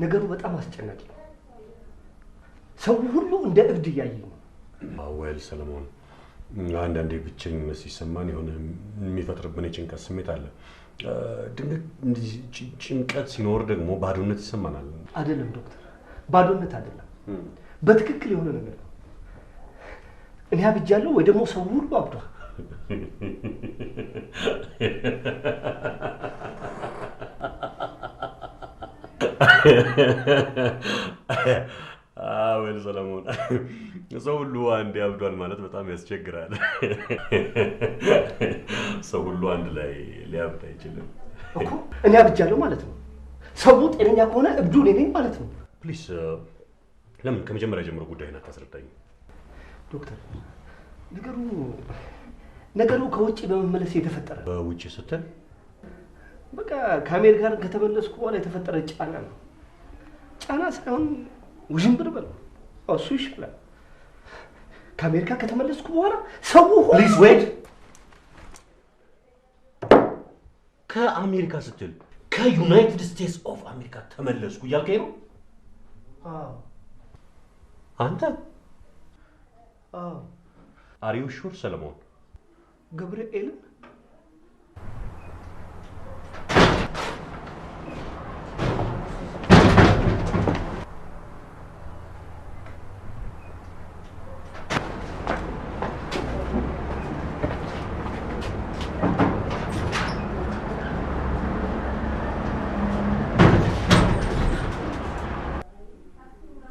ነገሩ በጣም አስጨናቂ ነው። ሰው ሁሉ እንደ እብድ እያየኝ ነው። አወል ሰለሞን፣ አንዳንዴ ብቸኝነት ሲሰማን የሆነ የሚፈጥርብን የጭንቀት ስሜት አለ። ድንገት እንደዚህ ጭንቀት ሲኖር ደግሞ ባዶነት ይሰማናል። አይደለም ዶክተር፣ ባዶነት አይደለም፣ በትክክል የሆነ ነገር ነው። እኔ አብጃለሁ ወይ ደግሞ ሰው ሁሉ አብዷል። አወል ሰለሞን፣ ሰው ሁሉ አንድ ያብዷል ማለት በጣም ያስቸግራል። ሰው ሁሉ አንድ ላይ ሊያብድ አይችልም እኮ። እኔ አብጃለሁ ማለት ነው። ሰው ጤነኛ ከሆነ እብዱ እኔ ነኝ ማለት ነው። ፕሊዝ፣ ለምን ከመጀመሪያ ጀምሮ ጉዳይን አታስረዳኝ? ዶክተር፣ ነገሩ ከውጭ በመመለስ የተፈጠረ። በውጭ ስትል? በቃ ከአሜሪካን ከተመለስኩ በኋላ የተፈጠረ ጫና ነው። ጫና ሳይሆን ውዥንብር በለው፣ እሱ ይሻላል። ከአሜሪካ ከተመለስኩ በኋላ ሰው ፕሊዝ ዌት። ከአሜሪካ ስትል ከዩናይትድ ስቴትስ ኦፍ አሜሪካ ተመለስኩ እያልከኝ ነው? አንተ? አር ዩ ሹር ሰለሞን? ገብርኤልን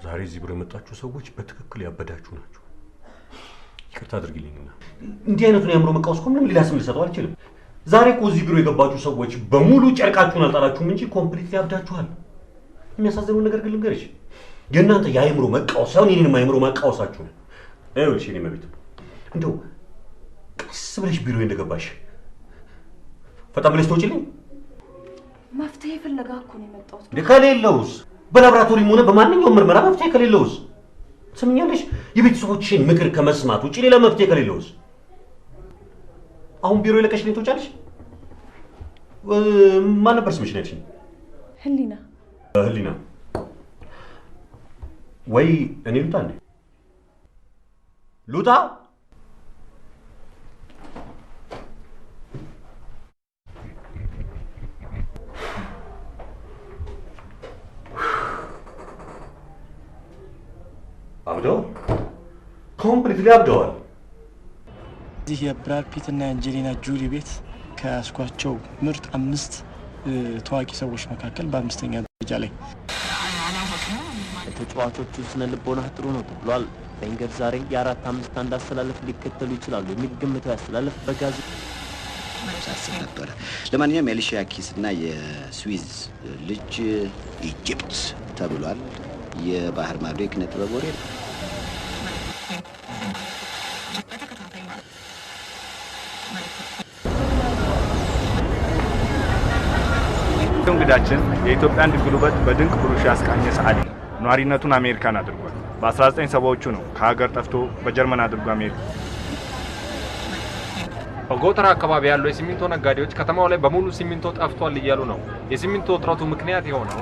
ዛሬ እዚህ ብሎ የመጣችሁ ሰዎች በትክክል ያበዳችሁ ናችሁ። ይቅርታ አድርግልኝና እንዲህ አይነቱን የአእምሮ መቃወስ ምንም ሌላ ስም ልሰጠው አልችልም። ዛሬ እኮ እዚህ ብሎ የገባችሁ ሰዎች በሙሉ ጨርቃችሁን አልጣላችሁም እንጂ ኮምፕሊትሊ ያብዳችኋል። የሚያሳዝነው ነገር ግን ልንገርሽ፣ የእናንተ የአእምሮ መቃወስ ሳይሆን የኔንም አእምሮ ማቃወሳችሁ ነው። ይኸውልሽ የኔ መቤት፣ እንደው ቀስ ብለሽ ቢሮ እንደገባሽ ፈጣን ብለሽ ትወጪልኝ? መፍትሄ ፍለጋ እኮ ነው የመጣሁት። ከሌለውስ? በላብራቶሪም ሆነ በማንኛውም ምርመራ መፍትሄ ከሌለውስ? ትሰምኛለሽ? የቤተሰቦችሽን ምክር ከመስማት ውጪ ሌላ መፍትሄ ከሌለውስ? አሁን ቢሮ ይለቀሽልኝ ትወጫለሽ? ማን ነበር ስምሽ ነው ያልሽኝ? ህሊና። ህሊና ወይ እኔ ልውጣ እንዴ? ልውጣ? አብደዋል። ኮምፕሊትሊ አብደዋል። እዚህ የብራድ ፒት እና አንጀሊና ጆሊ ቤት ከያስኳቸው ምርጥ 5 ታዋቂ ሰዎች መካከል በ5ኛ ደረጃ ላይ ተጫዋቾቹ ስነ ልቦና ጥሩ ነው ተብሏል። ቬንገር ዛሬ የ4-5-1 አስተላለፍ ሊከተሉ ይችላሉ የሚል ግምታዊ አስተላለፍ በጋዜጣ ሳስብ ነበር። ለማንኛውም የአሊሺያ ኪስ እና የስዊዝ ልጅ ኢጂፕት ተብሏል። የባህር ማዶ የኪነ ጥበብ ወሬ ነው። እንግዳችን የኢትዮጵያን ድንቅ ውበት በድንቅ ብሩሽ ያስቃኘ ሰዓሊ ነው። ኗሪነቱን አሜሪካን አድርጓል። በ1970ዎቹ ነው ከሀገር ጠፍቶ በጀርመን አድርጎ አሜሪካ። በጎተራ አካባቢ ያሉ የሲሚንቶ ነጋዴዎች ከተማው ላይ በሙሉ ሲሚንቶ ጠፍቷል እያሉ ነው። የሲሚንቶ እጥረቱ ምክንያት የሆነው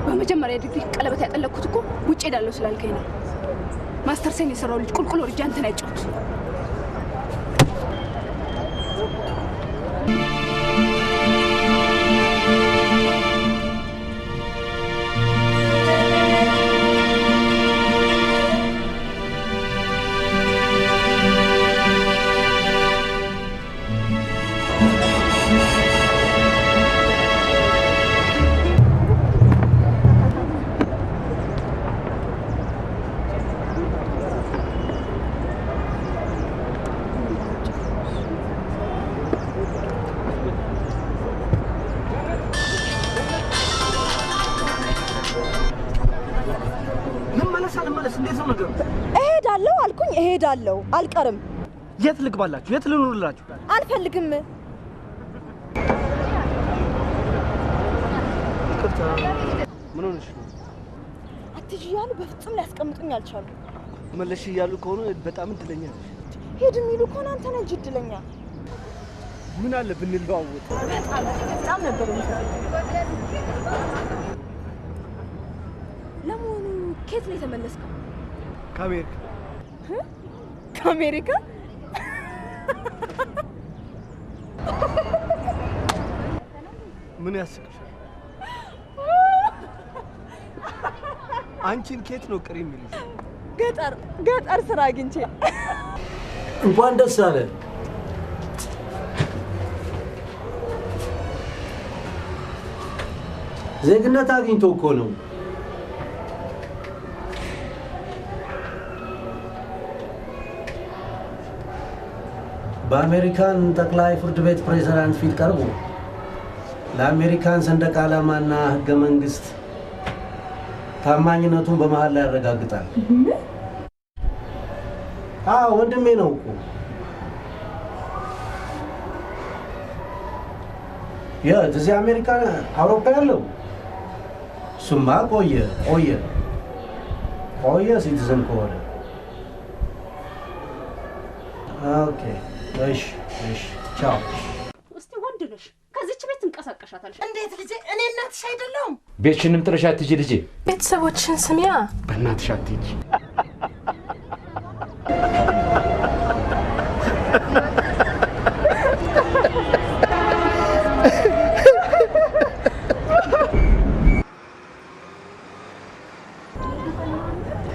በመጀመሪያ ዲግሪ ቀለበት ያጠለቅኩት እኮ ውጪ ሄዳለሁ ስላልከኝ ነው። ማስተር ሴን የሰራው ልጅ ቁልቁል ወርጃ አንተን አይጫወት። እሄዳለሁ አልኩኝ፣ እሄዳለሁ አልቀርም። የት ልግባላችሁ? የት ልኑርላችሁ? አልፈልግም። ይቅርታ። ምን ሆነሽ ነው? አትጂ ያሉ በፍጹም ሊያስቀምጡኝ አልቻሉም። መለሽ እያሉ ከሆነ በጣም እድለኛ ነሽ። ሄድ የሚሉ ከሆነ አንተ ነህ እንጂ እድለኛ። ምን አለ ብንለዋወጥ? በጣም ነበር ለመሆኑ ከየት ነው የተመለስከው? ከአሜሪካ። ከአሜሪካ? ምን ያስቅሻል? አንቺን ከየት ነው ቅሪ የሚልሽ? ገጠር ስራ አግኝቼ። እንኳን ደስ አለ። ዜግነት አግኝቶ እኮ ነው። በአሜሪካን ጠቅላይ ፍርድ ቤት ፕሬዝዳንት ፊት ቀርቦ ለአሜሪካን ሰንደቅ ዓላማና ህገ መንግስት ታማኝነቱን በመሃል ላይ ያረጋግጣል። ወንድሜ ነው እኮ። እዚህ አሜሪካ አውሮፓ ያለው እሱማ ቆየ ሲቲዝን ከሆነ ኦኬ። እሺ ቻው። እስቲ ወንድ ነሽ፣ ከዚች ቤት እንቀሳቀሻታለሽ። እንዴት ልጄ? እኔ እናትሽ አይደለሁም? ቤትሽንም ጥለሽ አትሂጂ ልጄ። ቤተሰቦችሽን ስሚያ። በእናትሽ አትሂጂ።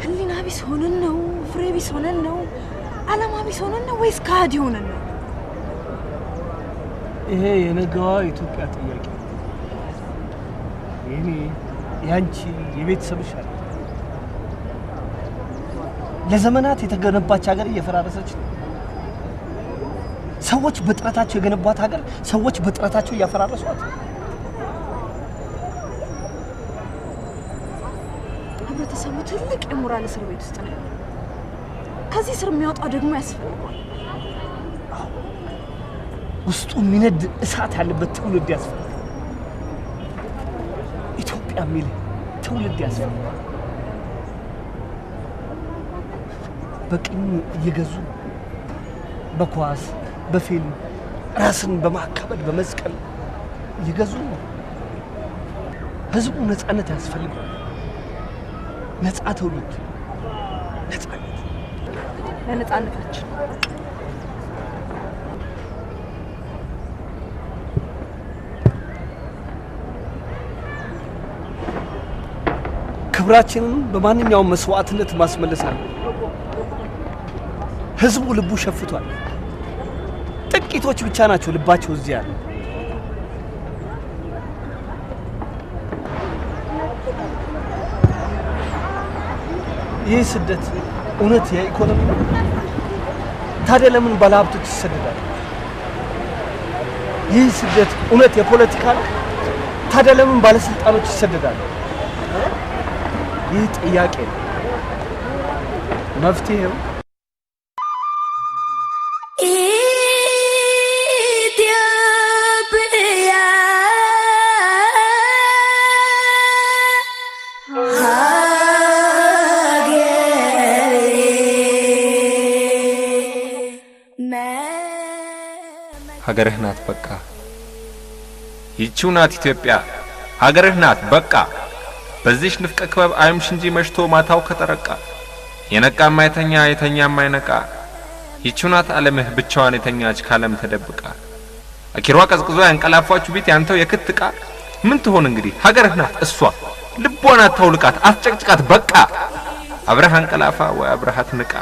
ህሊና ቢስ ሆነን ነው? ፍሬ ቢስ ሆነን ነው? ዓላማ ቢስ ሆነን ነው ወይስ ከሃዲ ሆነን ነው? ይሄ የነገዋ ኢትዮጵያ ጥያቄ ነው። የኔ ያንቺ የቤተሰብሽ አለ ለዘመናት የተገነባች ሀገር እየፈራረሰች ነው። ሰዎች በጥረታቸው የገነቧት ሀገር ሰዎች በጥረታቸው እያፈራረሷት። ህብረተሰቡ ትልቅ የሞራል እስር ቤት ውስጥ ነው። ከዚህ ስር የሚያወጣው ደግሞ ያስፈልጋል። ውስጡ የሚነድ እሳት ያለበት ትውልድ ያስፈልጋል። ኢትዮጵያ የሚል ትውልድ ያስፈልጋል። በቅኝ እየገዙ በኳስ በፊልም ራስን በማካበድ በመስቀል እየገዙ ህዝቡ ነፃነት ያስፈልጋል። ነፃ ትውልድ ነፃነት ለነፃነታችን ክብራችንን በማንኛውም መስዋዕትነት ማስመለስ ነው። ህዝቡ ልቡ ሸፍቷል። ጥቂቶች ብቻ ናቸው ልባቸው እዚህ ያለ። ይህ ስደት እውነት የኢኮኖሚ ነው? ታዲያ ለምን ባለሀብቶች ይሰደዳሉ? ይህ ስደት እውነት የፖለቲካ ነው? ታዲያ ለምን ባለስልጣኖች ይሰደዳሉ? ይህ ጥያቄ ነው። መፍትሄው ሀገርህ ናት በቃ ይቺው ናት ኢትዮጵያ ሀገርህ ናት በቃ በዚህ ንፍቀ ክበብ አይምሽ እንጂ መሽቶ ማታው ከተረቃ የነቃ ማይተኛ የተኛ ማይነቃ ይቺው ናት ዓለምህ ብቻዋን የተኛች ካለም ተደብቃ አኪሯ ቀዝቅዞ ያንቀላፋችሁ ቤት ያንተው የክትቃ ምን ትሆን እንግዲህ ሀገርህ ናት እሷ ልቧን አታውልቃት አስጨቅጭቃት በቃ አብረህ አንቀላፋ ወይ አብረሃት ንቃ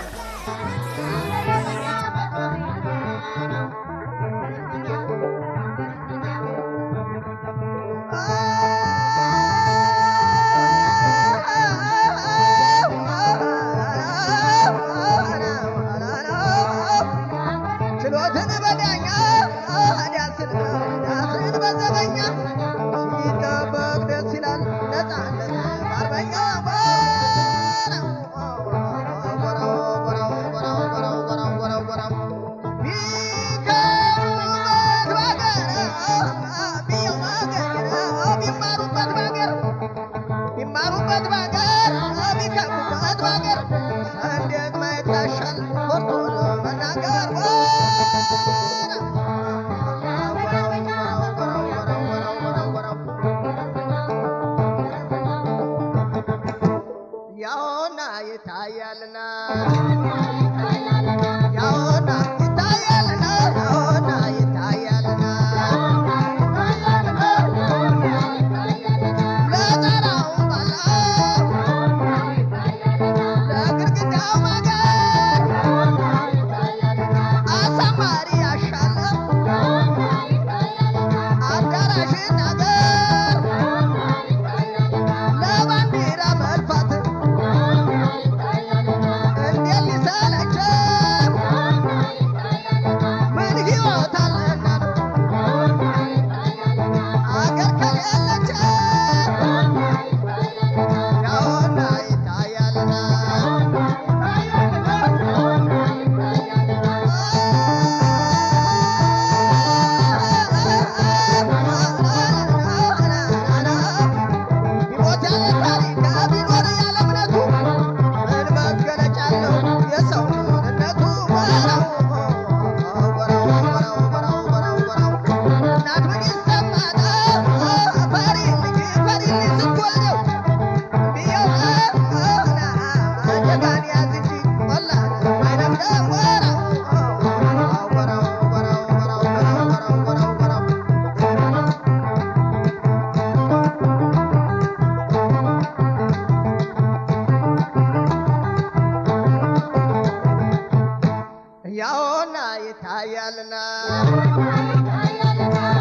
ያውና ይታያልና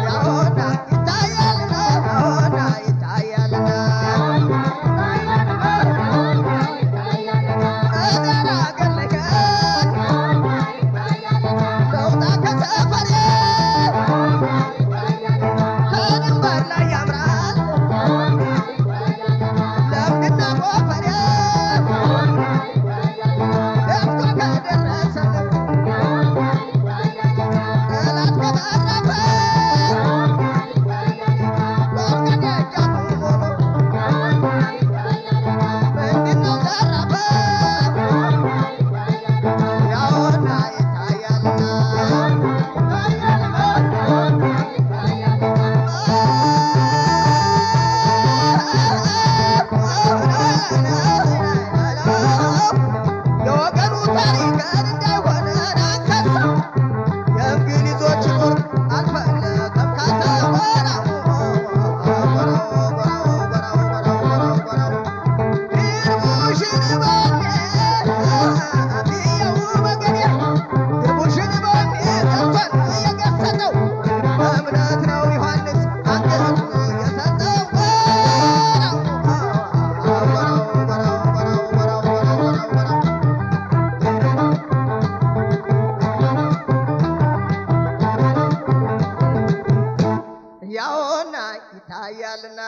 ያውና አንገት ነው ዮሐንስ አንገት የሰጠው ያውና ይታያልና